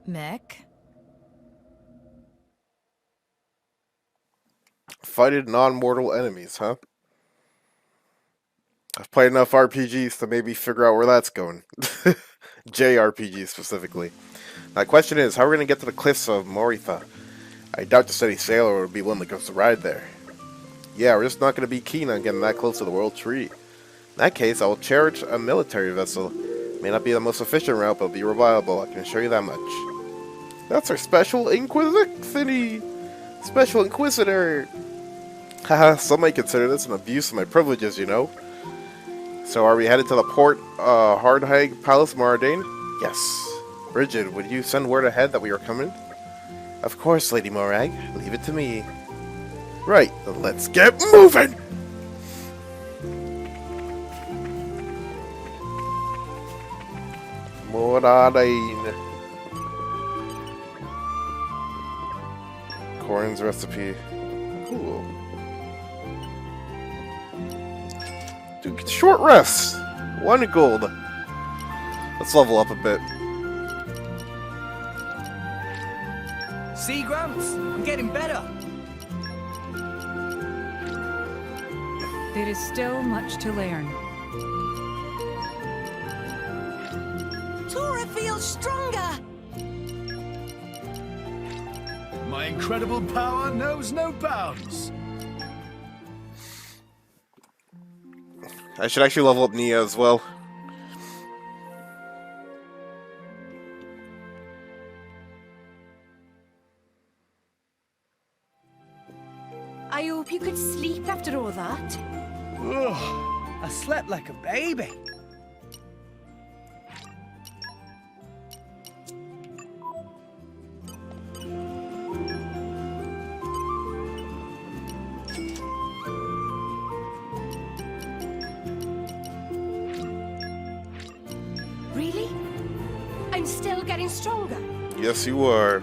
Mick? Fighted non-mortal enemies, huh? I've played enough RPGs to maybe figure out where that's going. JRPGs specifically. My question is, how are we going to get to the cliffs of Moritha? I doubt the steady sailor would be willing to go to ride there. Yeah, we're just not going to be keen on getting that close to the World Tree. In that case, I will cherish a military vessel. May not be the most efficient route, but be reliable. I can assure you that much. That's our Special Inquisitor thingy! Special Inquisitor! Haha, some might consider this an abuse of my privileges, you know. So are we headed to the port, Hardhaig Palace Moradane? Yes. Bridget, would you send word ahead that we are coming? Of course, Lady Morag. Leave it to me. Right, then let's get moving! Moradane. Corin's recipe. Cool. Dude, short rests! 1 gold. Let's level up a bit. See, Gramps? I'm getting better. There is still much to learn. Tora feels stronger! My incredible power knows no bounds. I should actually level up Nia as well. I hope you could sleep after all that. Ugh, I slept like a baby. Really? I'm still getting stronger. Yes, you are.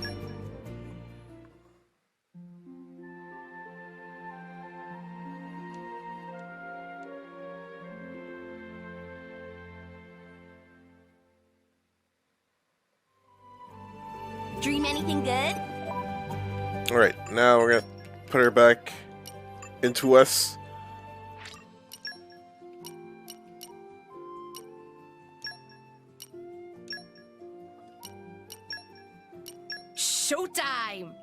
Dream anything good? Alright, now we're gonna put her back into us. Showtime!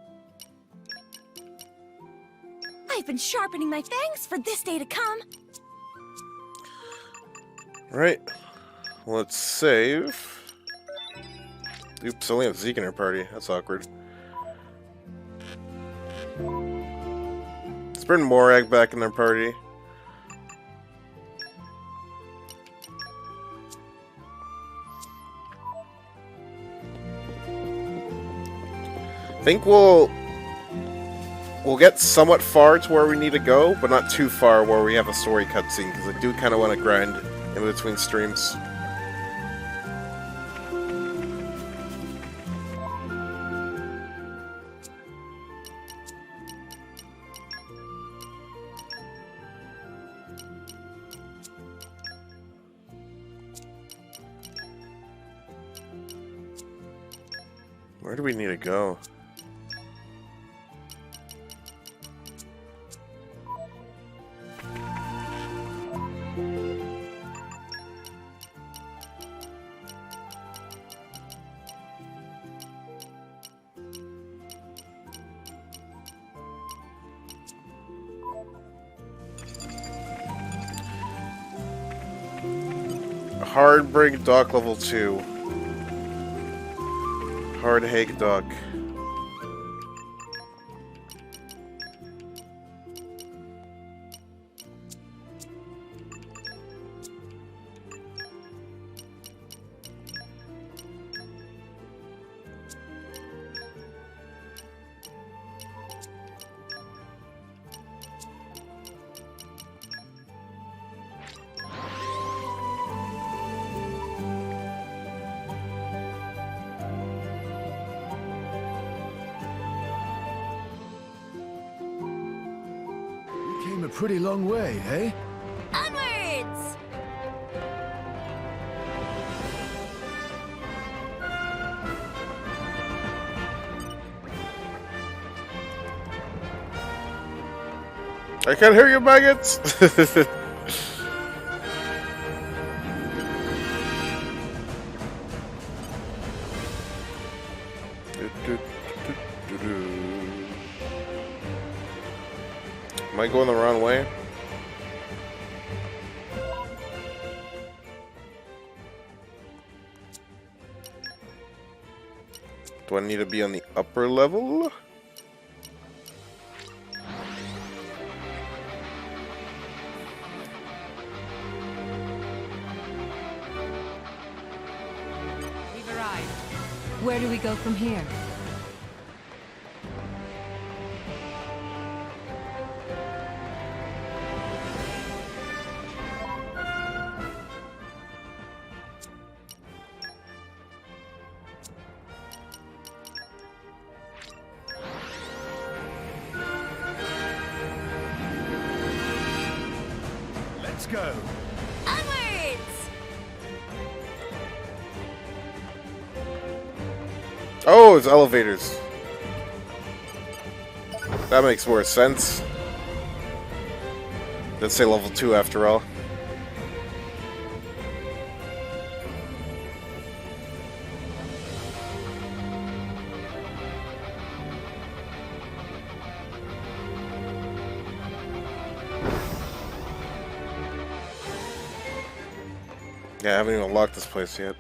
I've been sharpening my fangs for this day to come. Right. Let's save. Oops, I only have Zeke in her party. That's awkward. Let's bring Morag back in their party. I think we'll get somewhat far to where we need to go, but not too far where we have a story cutscene, because I do kind of want to grind in between streams. Where do we need to go? Hardbrig Dock level 2. Hardhaig Dock. a pretty long way, eh? Onwards! I can't hear you, maggots! Am I going the wrong way? Do I need to be on the upper level? We've arrived. Where do we go from here? Let's go. Onwards! Oh, it's elevators. That makes more sense. Let's say level 2 after all. Yeah, I haven't even unlocked this place yet.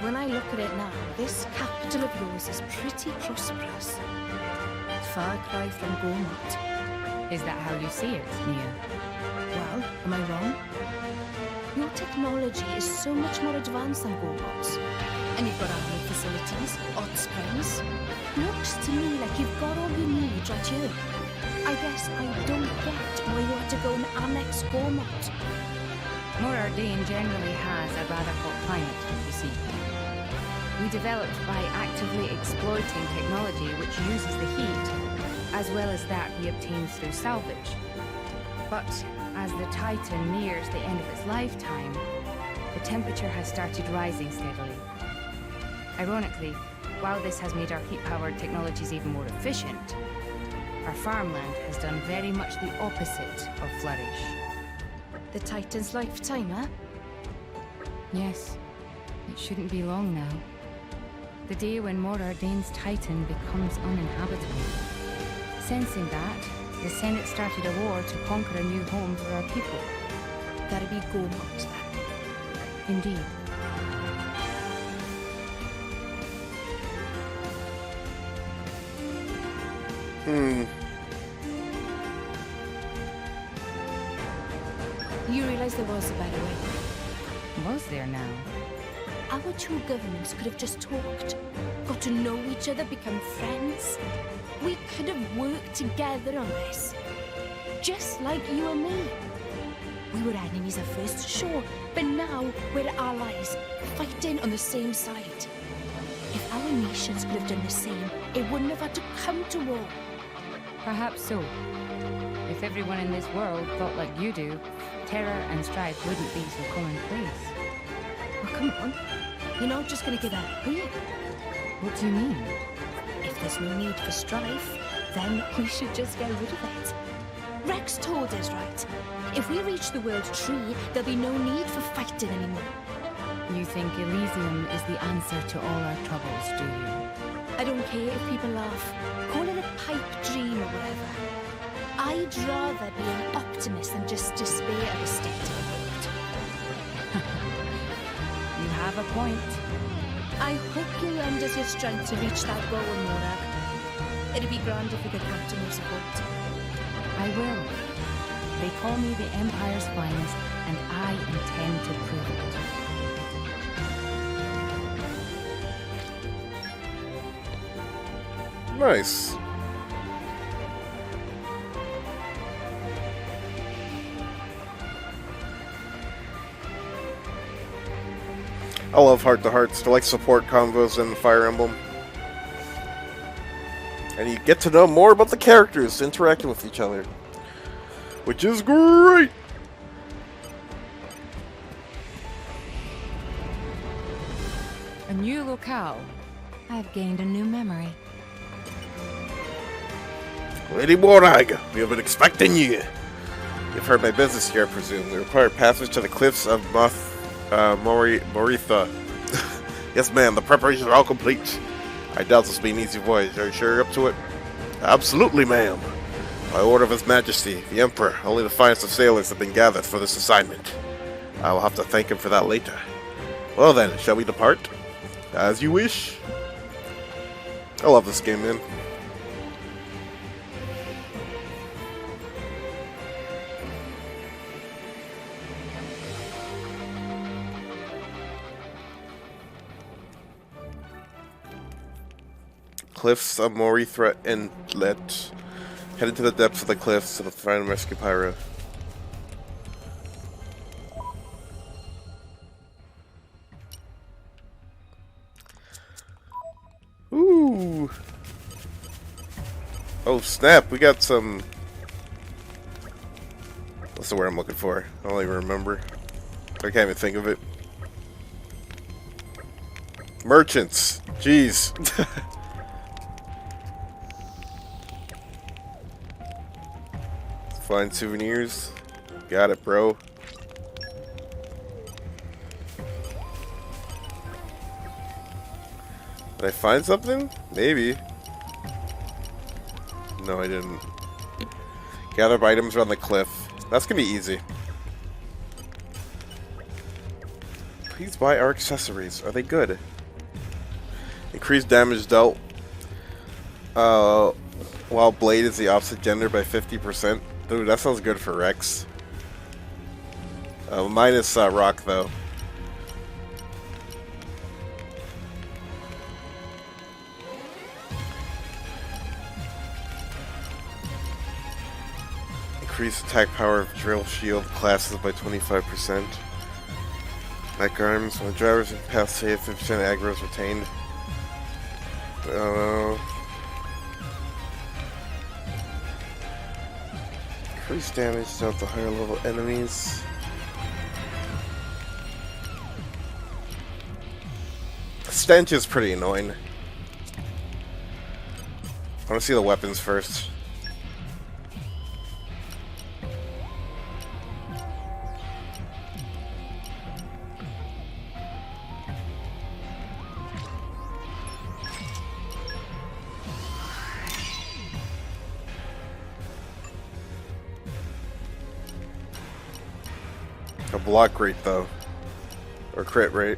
When I look at it now, this capital of yours is pretty prosperous. Far cry from Gormott. Is that how you see it, Nia? Well, am I wrong? Your technology is so much more advanced than Gormott's. And you've got army facilities, hot springs. Looks to me like you've got all you need right here. I guess I don't get why you had to go and annex Gormott. Morardane generally has a rather hot climate, you see. We developed by actively exploiting technology which uses the heat, as well as that we obtain through salvage. But as the Titan nears the end of its lifetime, the temperature has started rising steadily. Ironically, while this has made our heat-powered technologies even more efficient, our farmland has done very much the opposite of flourish. The Titan's lifetime, huh? Yes, it shouldn't be long now. The day when Morardane's Titan becomes uninhabitable. Sensing that, the Senate started a war to conquer a new home for our people. That'd be Gormott, then. Indeed. You realize there was a better way. Was there now? Our two governments could have just talked, got to know each other, become friends. We could have worked together on this. Just like you and me. We were enemies at first, sure, but now we're allies, fighting on the same side. If our nations could have done the same, it wouldn't have had to come to war. Perhaps so. If everyone in this world thought like you do, terror and strife wouldn't be so commonplace. Well, come on. You're not just gonna give up, are you? What do you mean? If there's no need for strife, then we should just get rid of it. Rex told us, right? If we reach the world tree, there'll be no need for fighting anymore. You think Elysium is the answer to all our troubles, do you? I don't care if people laugh. Call it a pipe dream or whatever. I'd rather be an optimist than just despair of a state of the world. You have a point. I hope you'll lend us your strength to reach that goal, Mora. It'd be grand if we could count on your support. I will. They call me the Empire's finest, and I intend to prove it. Nice. I love heart-to-hearts. They're like support combos in Fire Emblem. And you get to know more about the characters interacting with each other, which is great! A new locale. I've gained a new memory. Lady Moraga, we have been expecting you. You've heard my business here, I presume. We require passage to the cliffs of Moritha. Yes, ma'am, the preparations are all complete. I doubt this will be an easy voyage. Are you sure you're up to it? Absolutely, ma'am. By order of His Majesty, the Emperor, only the finest of sailors have been gathered for this assignment. I will have to thank him for that later. Well then, shall we depart? As you wish. I love this game, man. Cliffs of Moritha Inlet. Head into the depths of the cliffs to find and rescue Pyra. Ooh. Oh snap, we got some... What's the word I'm looking for? I don't even remember. I can't even think of it. Merchants. Jeez. Find souvenirs. Got it, bro. Did I find something? Maybe. No, I didn't. Gather items around the cliff. That's gonna be easy. Please buy our accessories. Are they good? Increased damage dealt. While Blade is the opposite gender by 50%. Dude, that sounds good for Rex. Mine is Rock, though. Increase attack power of drill shield classes by 25%. Mech arms. When drivers pass save, 50% aggro is retained. Increase damage dealt to higher level enemies. Stench is pretty annoying. I want to see the weapons first. A block rate though, or crit rate.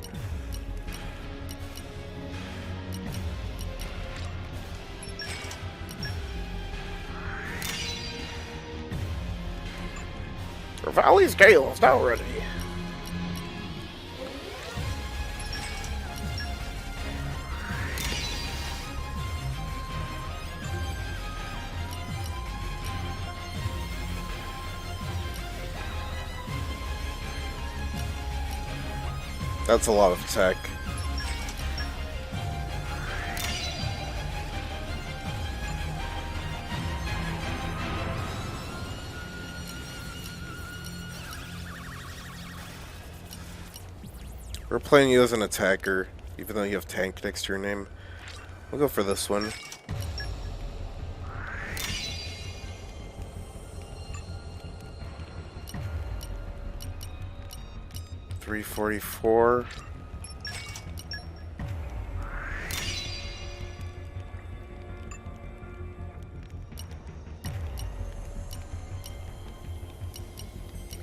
Valley's Gale is now ready. That's a lot of attack. We're playing you as an attacker, even though you have tank next to your name. We'll go for this one. $344.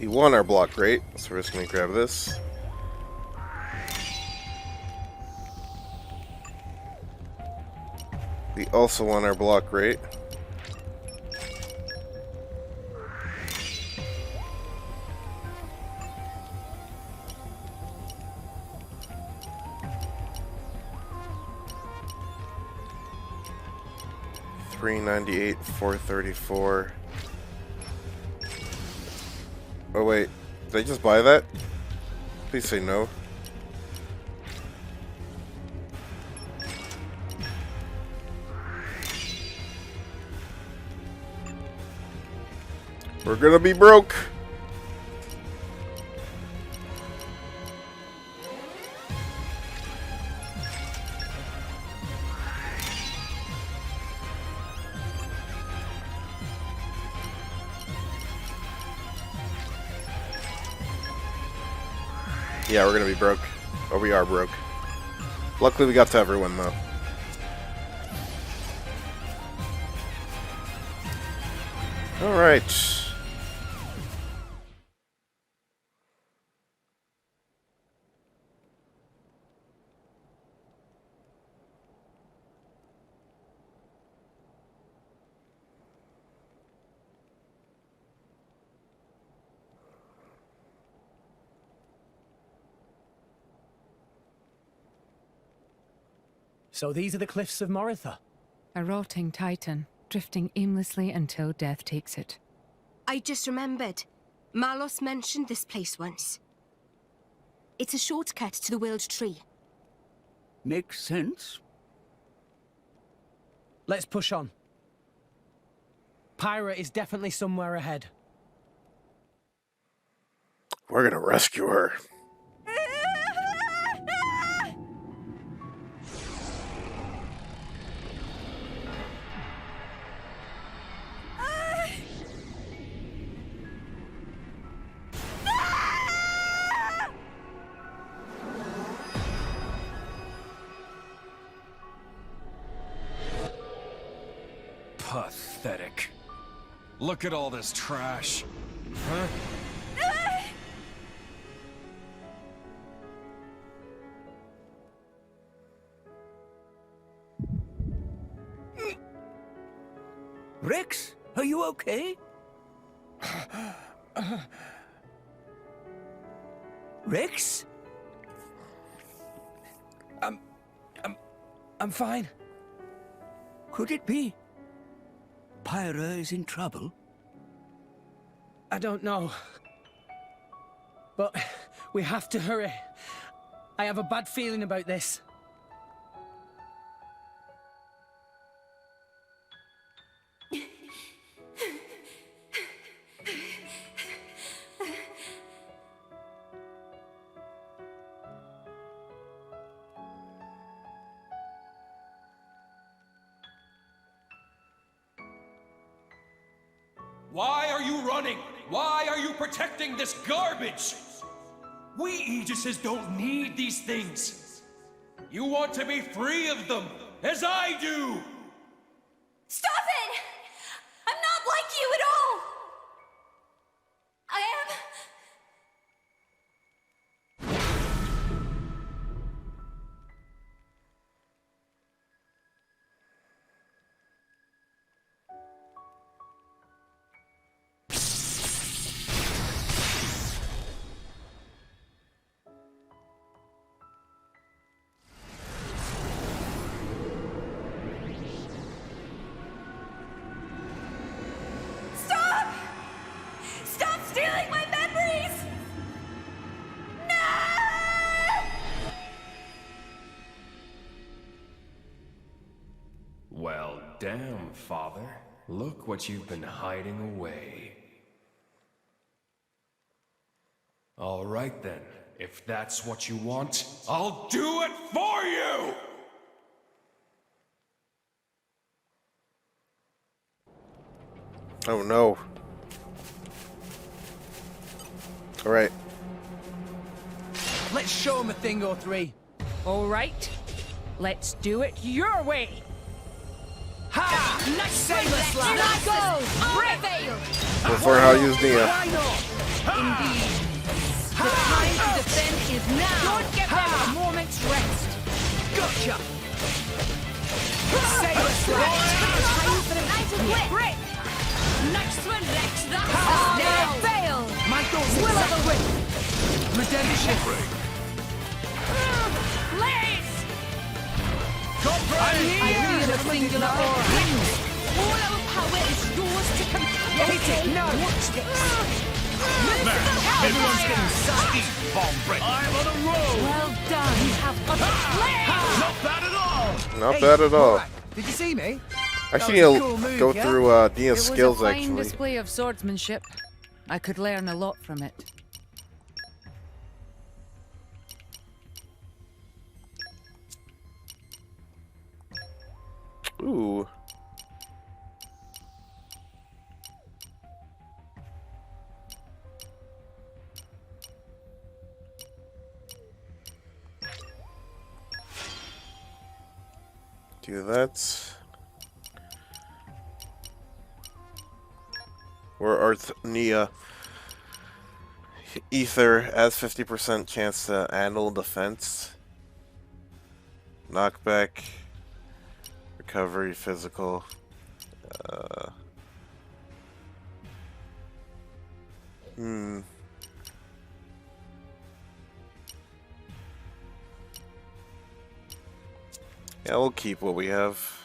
We won our block rate, so we're just gonna grab this. We also won our block rate. $398, $434. Oh wait, did I just buy that? Please say no. We're gonna be broke. Yeah, we're gonna be broke. Or we are broke. Luckily we got to everyone though. Alright. So these are the cliffs of Moritha. A rotting titan, drifting aimlessly until death takes it. I just remembered. Malos mentioned this place once. It's a shortcut to the World Tree. Makes sense. Let's push on. Pyra is definitely somewhere ahead. We're gonna rescue her. Pathetic. Look at all this trash. Huh? Rex, are you okay? Rex? I'm fine. Could it be? Pyra is in trouble? I don't know. But we have to hurry. I have a bad feeling about this. Why are you running? Why are you protecting this garbage? We Aegises don't need these things. You want to be free of them, as I do! Stop it! I'm not like you at all! I am... Stop stealing my memories! No! Well, damn, Father. Look what you've been hiding away. All right then. If that's what you want, I'll do it for you! Oh no. Alright. Let's show him a thing or three. All right. Let's do it your way. Ha! Nice Saber slap! Here I go! Go for how you use Nia. Why not? Indeed. The time to defend is now. Don't give them a moment's rest. Gotcha! Saber slap! Time for an item break. Nice one, Rex. That's now. Fail. My door's Will of the whip. redemption! Blaze. I'm here! I feel a singular aura. All our power is yours to compete. Hit it now! Watch this. Everyone's getting steep, bomb break. I'm on a roll! Well done. You have got it. Not bad at all! Not bad at all. Did you see me? I actually need to Cool move, go yeah? through It Dina's was skills, a fine actually. display of swordsmanship. I could learn a lot from it. Ooh. Do that. Or Arthnia. Ether has 50% chance to handle defense. Knockback. Recovery, physical. Yeah, we'll keep what we have.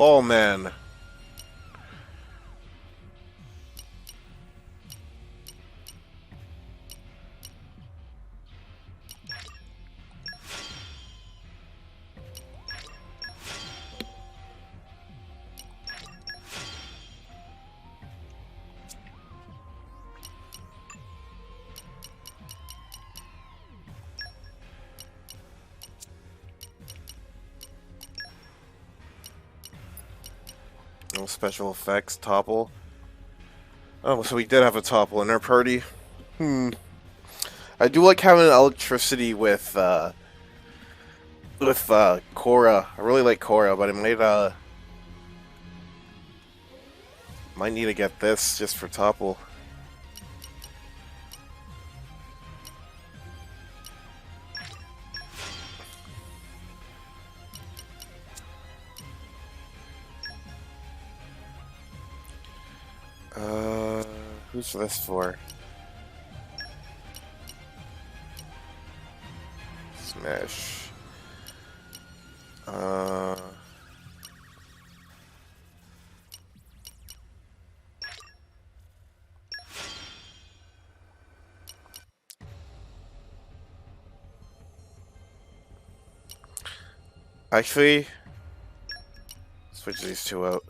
Oh man. No special effects, topple. Oh, so we did have a topple in our party. I do like having electricity with Korra. I really like Korra, but I might need to get this just for topple. Who's this for? Smash. Actually, switch these two out.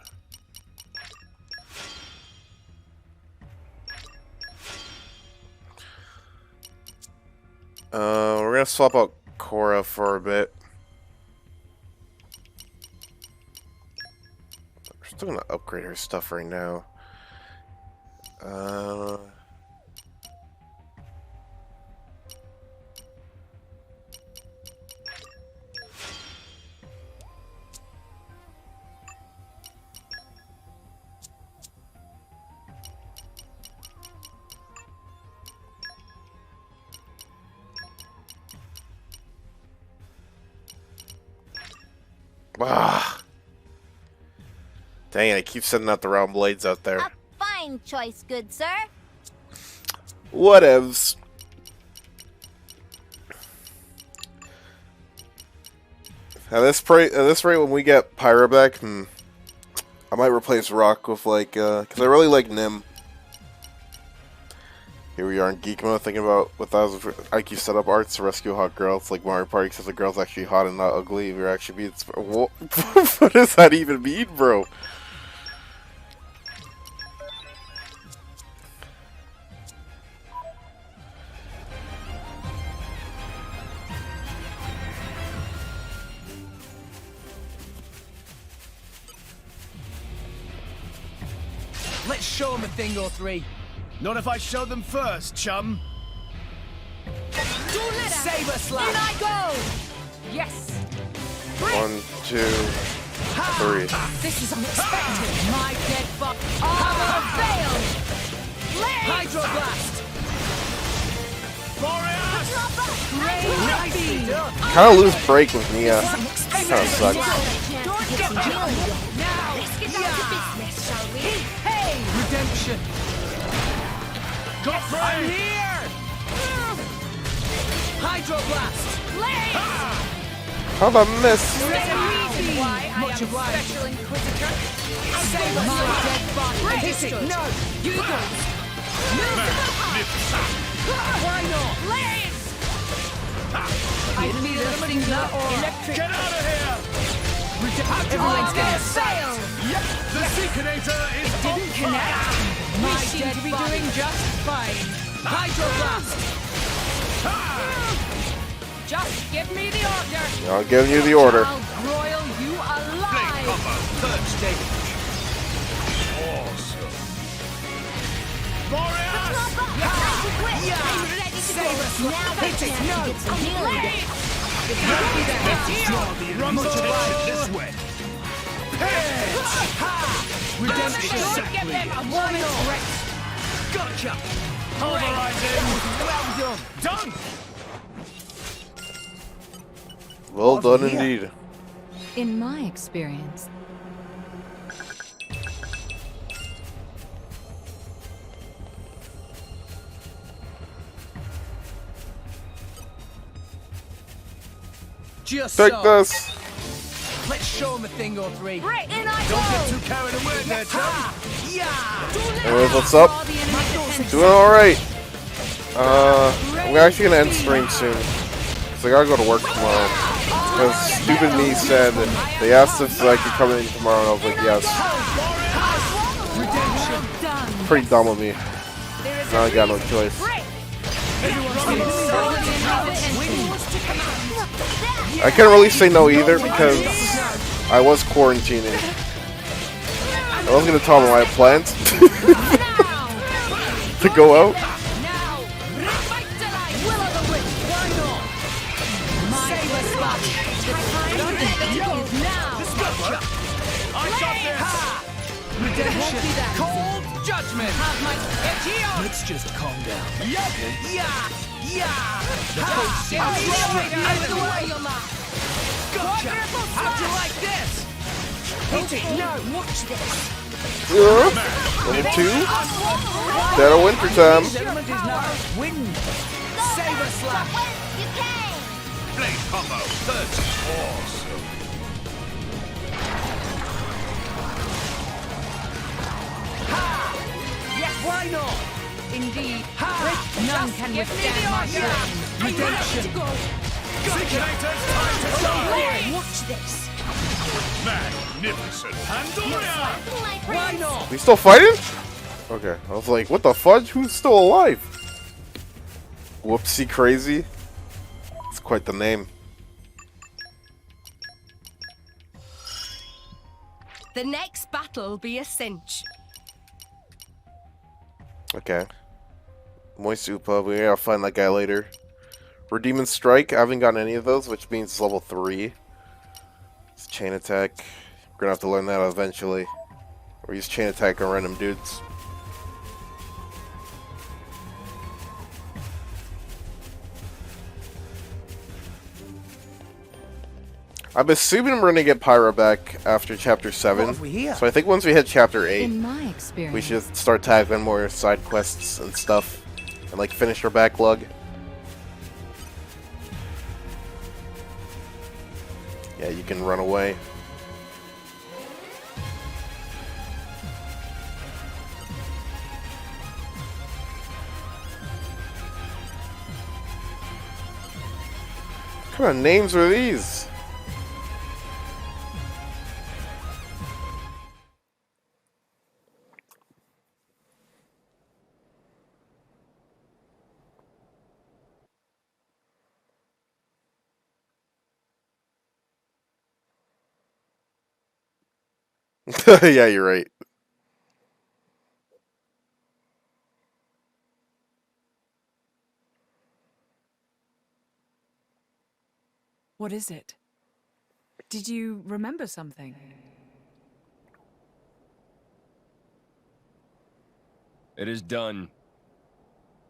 We're gonna swap out Korra for a bit. We're still gonna upgrade her stuff right now. Ah. Dang it, I keep sending out the wrong blades out there. A fine choice, good sir. Whatevs. At this rate, when we get Pyra back, I might replace Rock with like, because I really like Nim. Here we are in geek mode, thinking about 1,000 IQ setup arts to rescue hot girls like Mario Party, because the girl's actually hot and not ugly. We're actually being. What does that even mean, bro? Let's show them a thing or three. Not if I show them first, chum. Saber slap. In I go! Yes! 1, 2, 3. This is unexpected! My dead fuck! Armor failed! Hydroblast! Kind of lose break with Nia. Kind of sucks. Let's get down to business, shall we? Redemption! I'm here! Hydroblast! How about miss? Why I am Special Inquisitor? Save my dead body! Understood. No! You go! Why not? Blaze! I feel a singular aura. Electric. Get out of here! Everyone's gonna sail! The Seekonator is Didn't connect. We seem to be doing just fine. Hydroblast! Just give me the order. I'll give you the order. I'll broil you alive. third stage. Awesome. Boreas! I'm ready to go. Now that's it. No, get some healing. Draw the much attention this way. Redemption. Don't give them a moment's rest. Gotcha! Pulverizing! Done! Well done indeed. In my experience, Just Take so. this. Let's show him a thing or three. Right in I Don't go. get too carried away there, Tom. Anyways, what's up? Doing alright. We're actually gonna end stream soon. So I gotta go to work tomorrow. Because stupid me said, they asked if I could come in tomorrow and I was like, yes. Pretty dumb of me. Now I got no choice. I can't really say no either because I was quarantining. I wasn't gonna tell them I had plans to go out. Cold judgment. Let's just calm down. Gotcha. How'd you like this? No, watch this. Level 2. Dead of winter time. Element is now wind. Saber slash. Blade combo, third. Awesome. Yes, why not? Indeed. none can withstand my flame. Redemption. Seekonator's time to shine! Watch this. Magnificent Pandoria! Why not? We still fighting? Okay, I was like, what the fudge? Who's still alive? Whoopsie crazy. It's quite the name. The next battle'll be a cinch. Okay. Moist Upa, we gotta find that guy later. Redeeming Strike, I haven't gotten any of those, which means it's level 3. It's Chain Attack. We're gonna have to learn that eventually. Or use Chain Attack on random dudes. I'm assuming we're gonna get Pyra back after Chapter 7. What have we here? So I think once we hit Chapter 8, In my experience, we should start tackling more side quests and stuff. And like finish our backlog. Yeah, you can run away. What kind of names are these? Yeah, you're right. What is it? Did you remember something? It is done.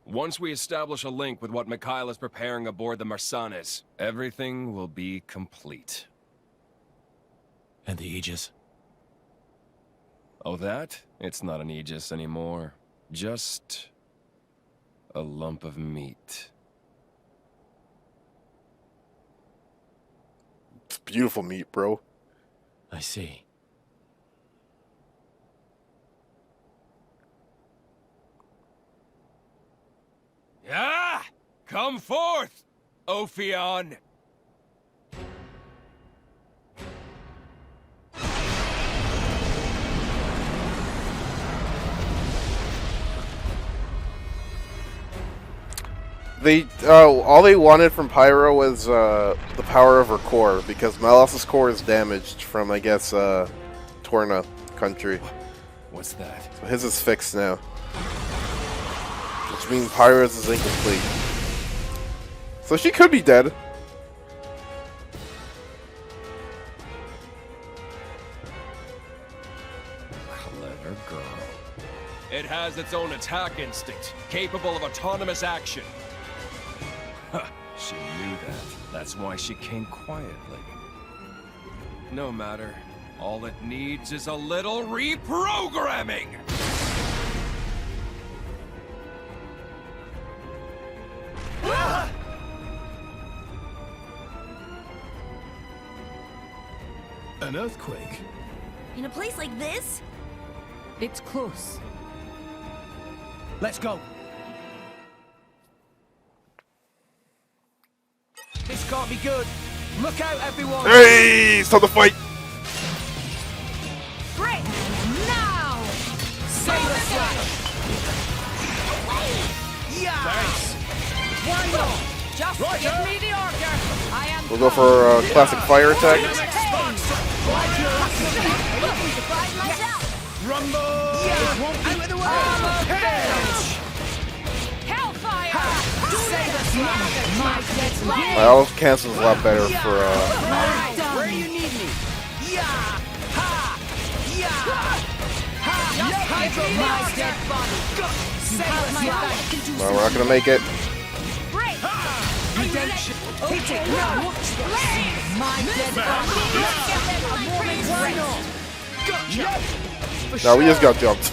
Once we establish a link with what Mikhail is preparing aboard the Marsanis, everything will be complete. And the Aegis? Oh, that? It's not an Aegis anymore. Just a lump of meat. beautiful meat, bro. I see. Ah! Come forth, Ophion! They all they wanted from Pyro was the power of her core, because Malos' core is damaged from, I guess, Torna country. What's that? So his is fixed now, which means Pyro's is incomplete. So she could be dead. Clever girl. It has its own attack instinct, capable of autonomous action. Huh, she knew that. That's why she came quietly. No matter. All it needs is a little reprogramming! An earthquake? In a place like this? It's close. Let's go. This can't be good. Look out, everyone! Hey, it's time to fight. Great! Now! Saber slash! Yeah! Thanks. Why not? Just give me the order. I am We'll go for a classic fire attack. Rumble! Yeah! Out of the way! Hellfire! Saber slash! My auto cancel is a lot better for Where do you need me? Yeah! Ha! Yeah! Ha! Hydro my dead body! well, we're not gonna make it. Redemption! Okay, now watch this! My dead body! No, we just got jumped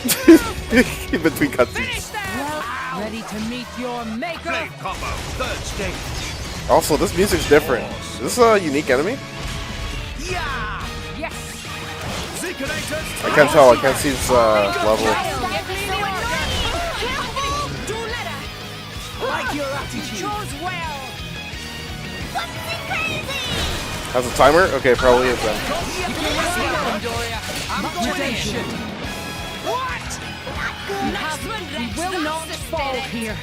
in between cutscenes. Ready to meet your maker? Also, this music's different. Is this a unique enemy? Yes! I can't tell. I can't see its level. Like your attitude! Chose well! Has a timer? Okay, probably is then. Redemption! What? We will not fall here.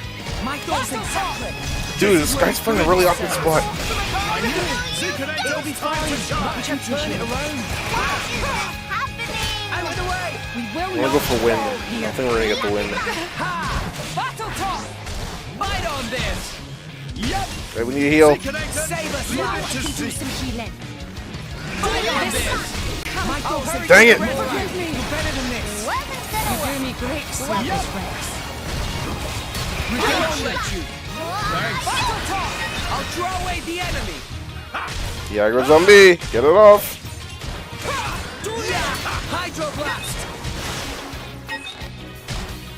My thoughts exactly! Dude, this guy's playing a really awkward spot. It'll be fine! Watch him turn it around! Out of the way! We will I'm gonna go for win. I think we're gonna get the win. Battle talk! Bite on this! Yep! Okay, we need to heal. Saber slash! Bite on this! My thoughts Dang it! You're better than this! You do me great service, Rex. I won't let you! Battle talk! I'll draw away the enemy! The aggro zombie, get it off. Hydro blast!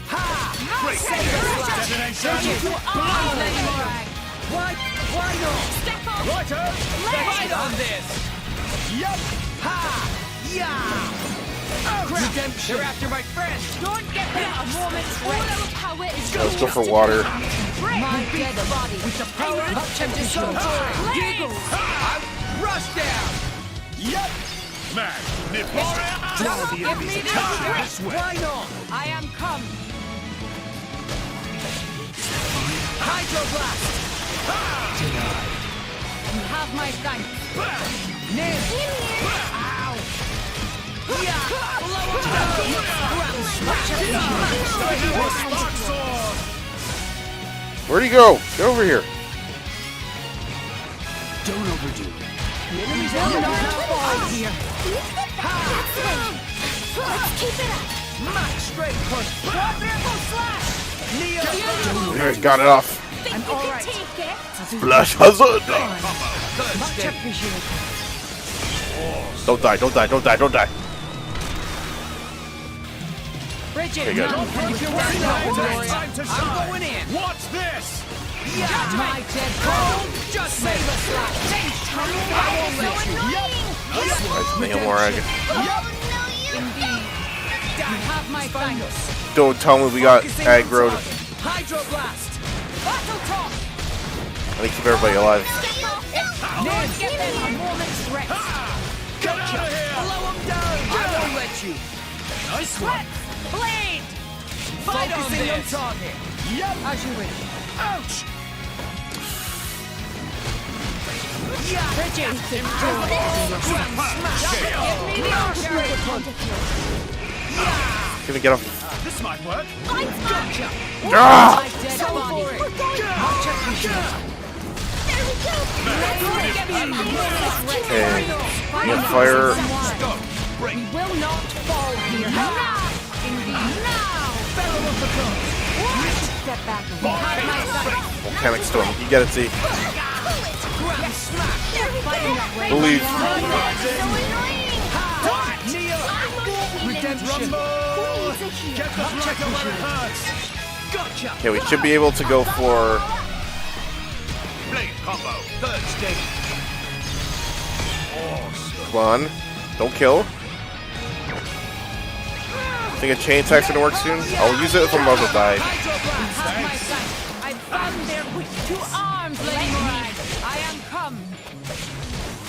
Ha! Saber slash! Why not? Step up! Bite on this! Yup! Ha! Yeah! Redemption! They're after my friend! Don't get me a moment's All rest! our power is Let's go for water. my dead body. With the power of temptation! Giggles! Rush down! Yup! Just give me the order! Why not? I am come! Hydro blast! You have my thanks. Nib! Ow! Yeah! Where'd he go? Get over here. Don't overdo it. Enemies will not fall here. Let's keep it up! Max straight push! Quadruple slash! Neo! There, got it off. Think you can take it? Splash hazard. Much appreciated. Don't die, don't die, don't die, don't die. Bridget, Okay, good. don't put your words out, Gloria. I'm going in! What's this? Yeah! My dead body. Just save us! I won't let you. Yup! Neil Morag. Indeed. You have my thanks. Don't tell me we got aggroed. Hydroblast. Battle top. I need to keep everybody alive. Never get them a moment's rest. Gotcha. Blow them down. I won't let you. Nice one. Blade. Fight on this. Target. Yep. As you wish. Ouch. Yeah. Bridget. Give me the order. Gonna get him. This might work. Gotcha. Ah! Dead body. Okay. With fire. We will not fall here. Now! Indeed. Now! Fellow of the gods. Step back and have my sight. Volcanic storm. You get it, Z. Believe. Redemption. Okay, we should be able to go for. Blade combo. Third stage. Come on. Don't kill. I think a chain attack's gonna work soon. I'll use it if I'm about to die. I found their weak two arms, Lady Morag. I am come.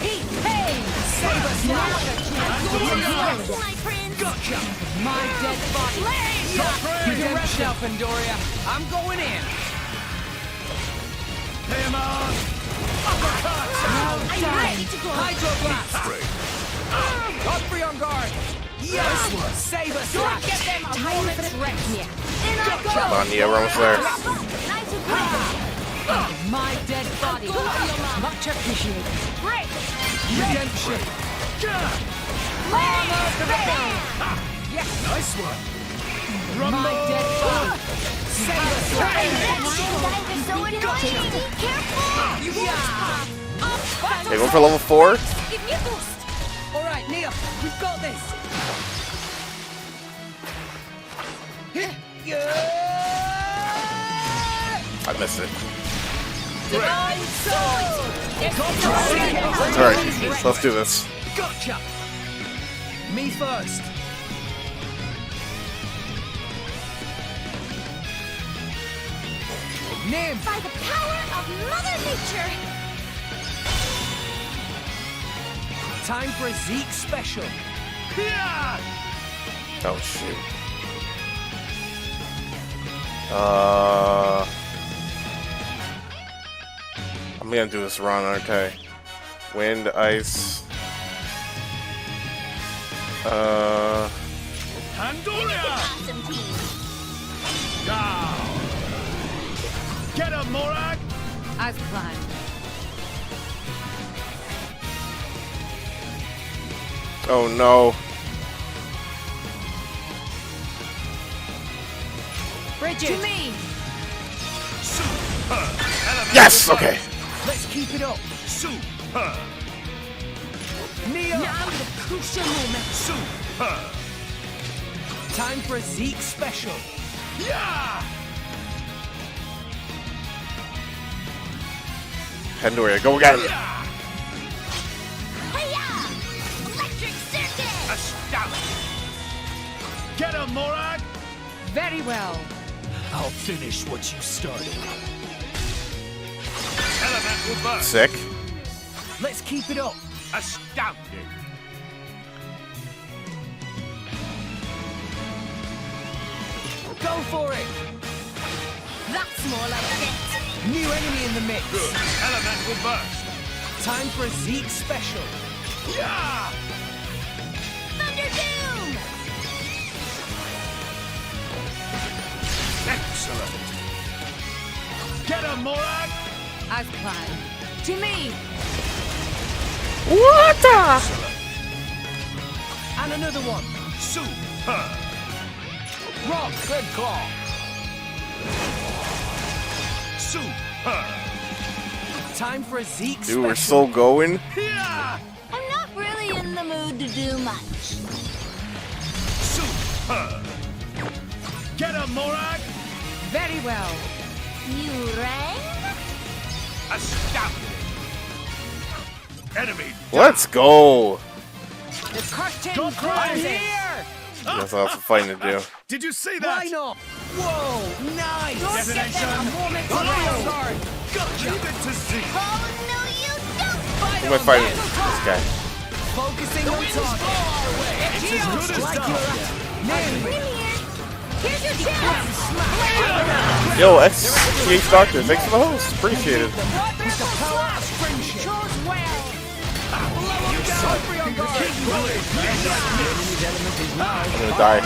Heat pain. Save us now. Gotcha. My dead body. You can rest now, Pandoria. I'm going in. Lay him on. Uppercut. I'm ready to go. Hydroblast. Godfrey on guard. Yes. Save us. Get them a moment's rest. Come on, yeah, we're almost there. My dead body. Much appreciated. Break. Redemption. Yes. Nice one. My dead body. Save us. Okay, going for level 4. Give me a boost. All right, Nia, we've got this. I missed it. Divine sword. It's alright. Let's do this. Gotcha. Me first. Name. By the power of Mother Nature. Time for a Zeke special. Oh shoot. I'm gonna do this run, aren't I? Wind, ice. Pandoria! Down! Get him, Morag! As planned. Oh no. Bridget! To me! Yes! Okay. Let's keep it up. Super! Nia! Now the crucial moment. Super! Time for a Zeke special. Yeah! Pandoria, go again. Electric circuit. Astounding! Get him, Morag! Very well. I'll finish what you started. Elemental burst. Sick. Let's keep it up. Astounding. Go for it. That's more like it. New enemy in the mix. Good. Elemental burst. Time for a Zeke special. Yeah! Thunder Doom. Excellent. Get him, Morag. As planned. To me. Water! And another one. Super. Rock. Good call. Super. Time for a Zeke special. Dude, we're still going. Yeah! I'm not really in the mood to do much. Super. Get him, Morag. Very well. You rang? Astounding. Enemy. Let's go. The curtain Go closes. here! That's lots of fighting to do. Did you see that? Why not? Whoa, nice! Don't get them a moment to guard. Gotcha. Leave it to see. Oh, no, you don't! Who am I fighting? This guy. Focusing on target. It's as good as done. Here's your chance! Yo, XTH Doctor, thanks for the host. Appreciate it. I'm gonna die.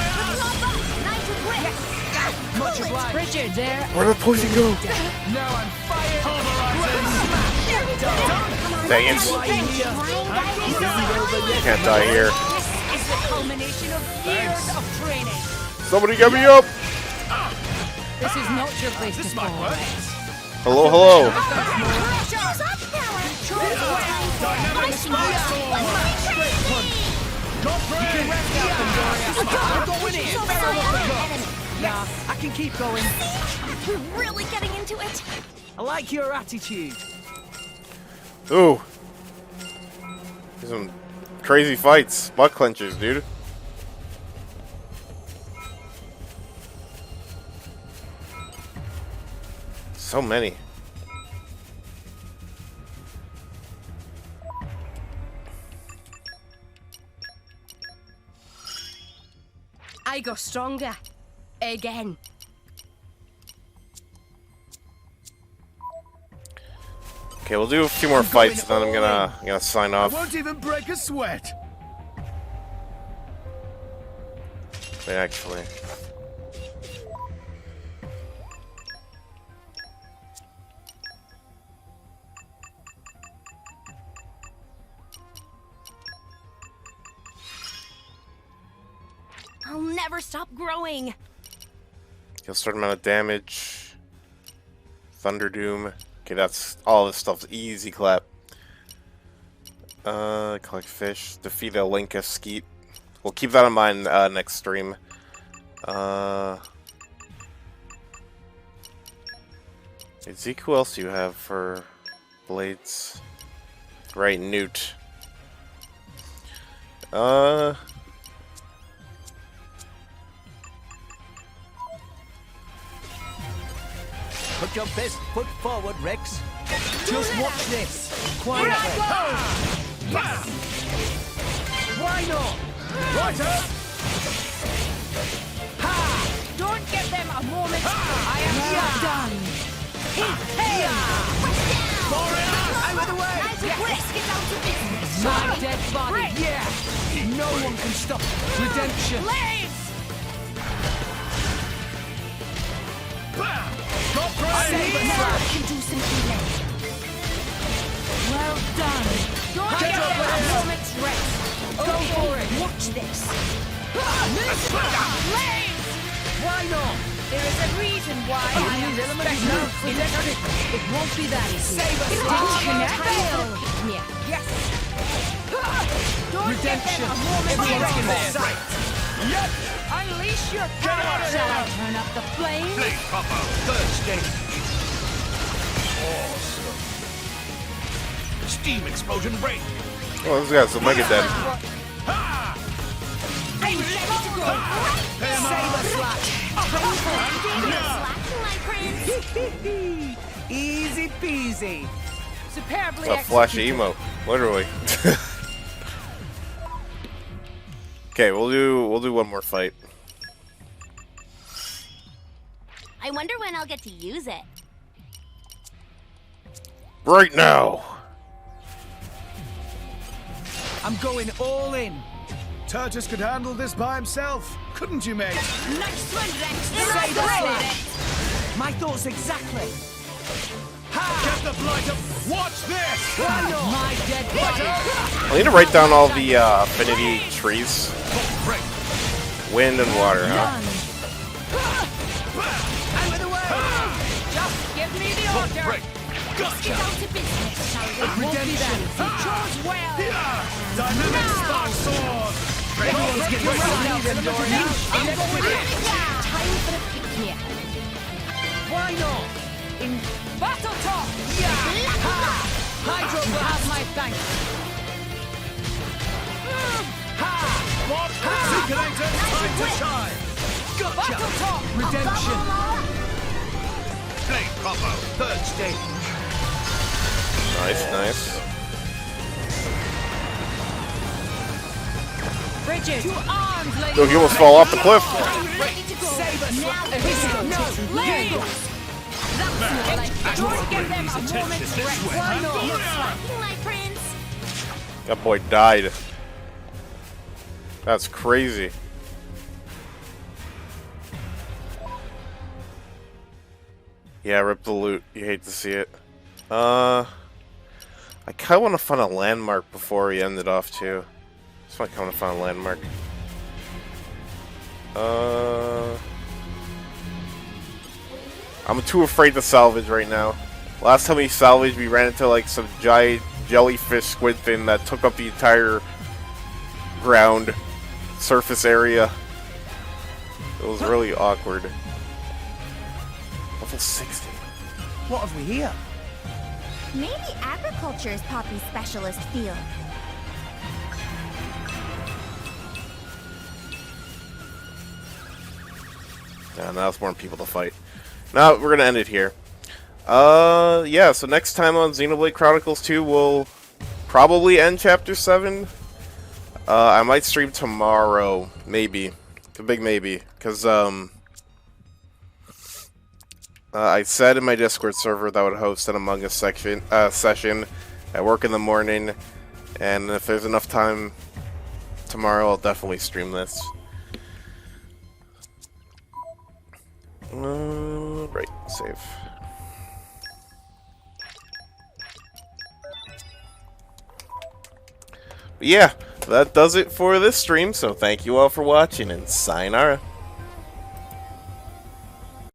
Much obliged. Richard, there. Where did the poison go? Now I'm fired. Dang it. You can't die here. This is the culmination of years of training. Somebody get me up! This is not your place to fall. Hello, hello. Yeah, I can keep going. You're really getting into it. I like your attitude. Ooh. Some crazy fights. Butt clenchers, dude. So many. I got stronger. Again. Okay, we'll do a few more fights, and then I'm gonna sign I off. won't even break a sweat. Wait, actually. I'll never stop growing. He'll start amount of damage. Thunder Doom. Okay, that's all this stuff's easy clap. Collect fish. Defeat a Linka Skeet. We'll keep that in mind next stream. Zeke, who else do you have for blades? Right, Newt. Put your best foot forward, Rex. Just watch this. Quietly. Yes. Why not? Righto! Ha! Don't give them a moment. I am done. Hey! Out of the way! My dead body. Yeah. No one can stop redemption. Well done. Don't get a moment's rest. Go for it. Watch this. Why not? There is a reason why I am special. It won't be that easy. Save us. Yeah. Yes. Redemption. Everyone's in their sight. Yep. Unleash your power. Shall I turn up the flames? Blade Popper, third stage. Awesome. Steam explosion break. Oh, this guy's a Mega Dead. I'm ready to go. Save us, Slash. Easy peasy. Superbly It's a flashy emote, literally. Okay, we'll do one more fight. I wonder when I'll get to use it. Right now. I'm going all in. Turtis could handle this by himself, couldn't you, mate? Nice one, Rex. Save us, Slash. My thoughts exactly. Get the blight up! Watch this! Why not? My dead body. I need to write down all the affinity trees. Wind and water, huh? Out of the way. Just give me the order. Gotcha. Down to business, shall we? Redemption. Chose well. Dynamic spark sword! Everyone's getting ready. I'm going in. Time for a pick-me-up. Why not? In battle talk. Hydro You have my thanks. Time to shine! Gotcha! Redemption! Blade combo, third stage. Nice, nice. Bridget! To arms, lady! Look, you almost fall off the cliff. Save us! No, lady! Don't give them a moment's rest. My prince. That boy died. That's crazy. Yeah, rip the loot. You hate to see it. I kind of want to find a landmark before he ended off too. Just want to kind of find a landmark. I'm too afraid to salvage right now. Last time we salvaged, we ran into like some giant jellyfish squid thing that took up the entire ground surface area. It was really awkward. Level 60. What have we here? Maybe agriculture's Poppy's specialist field. Yeah, now it's more people to fight. Now we're gonna end it here. Yeah, so next time on Xenoblade Chronicles 2, we'll probably end Chapter 7. I might stream tomorrow, maybe. It's a big maybe, because, I said in my Discord server that I would host an Among Us session at work in the morning, and if there's enough time tomorrow, I'll definitely stream this. Right, save. But yeah, that does it for this stream, so thank you all for watching, and sayonara.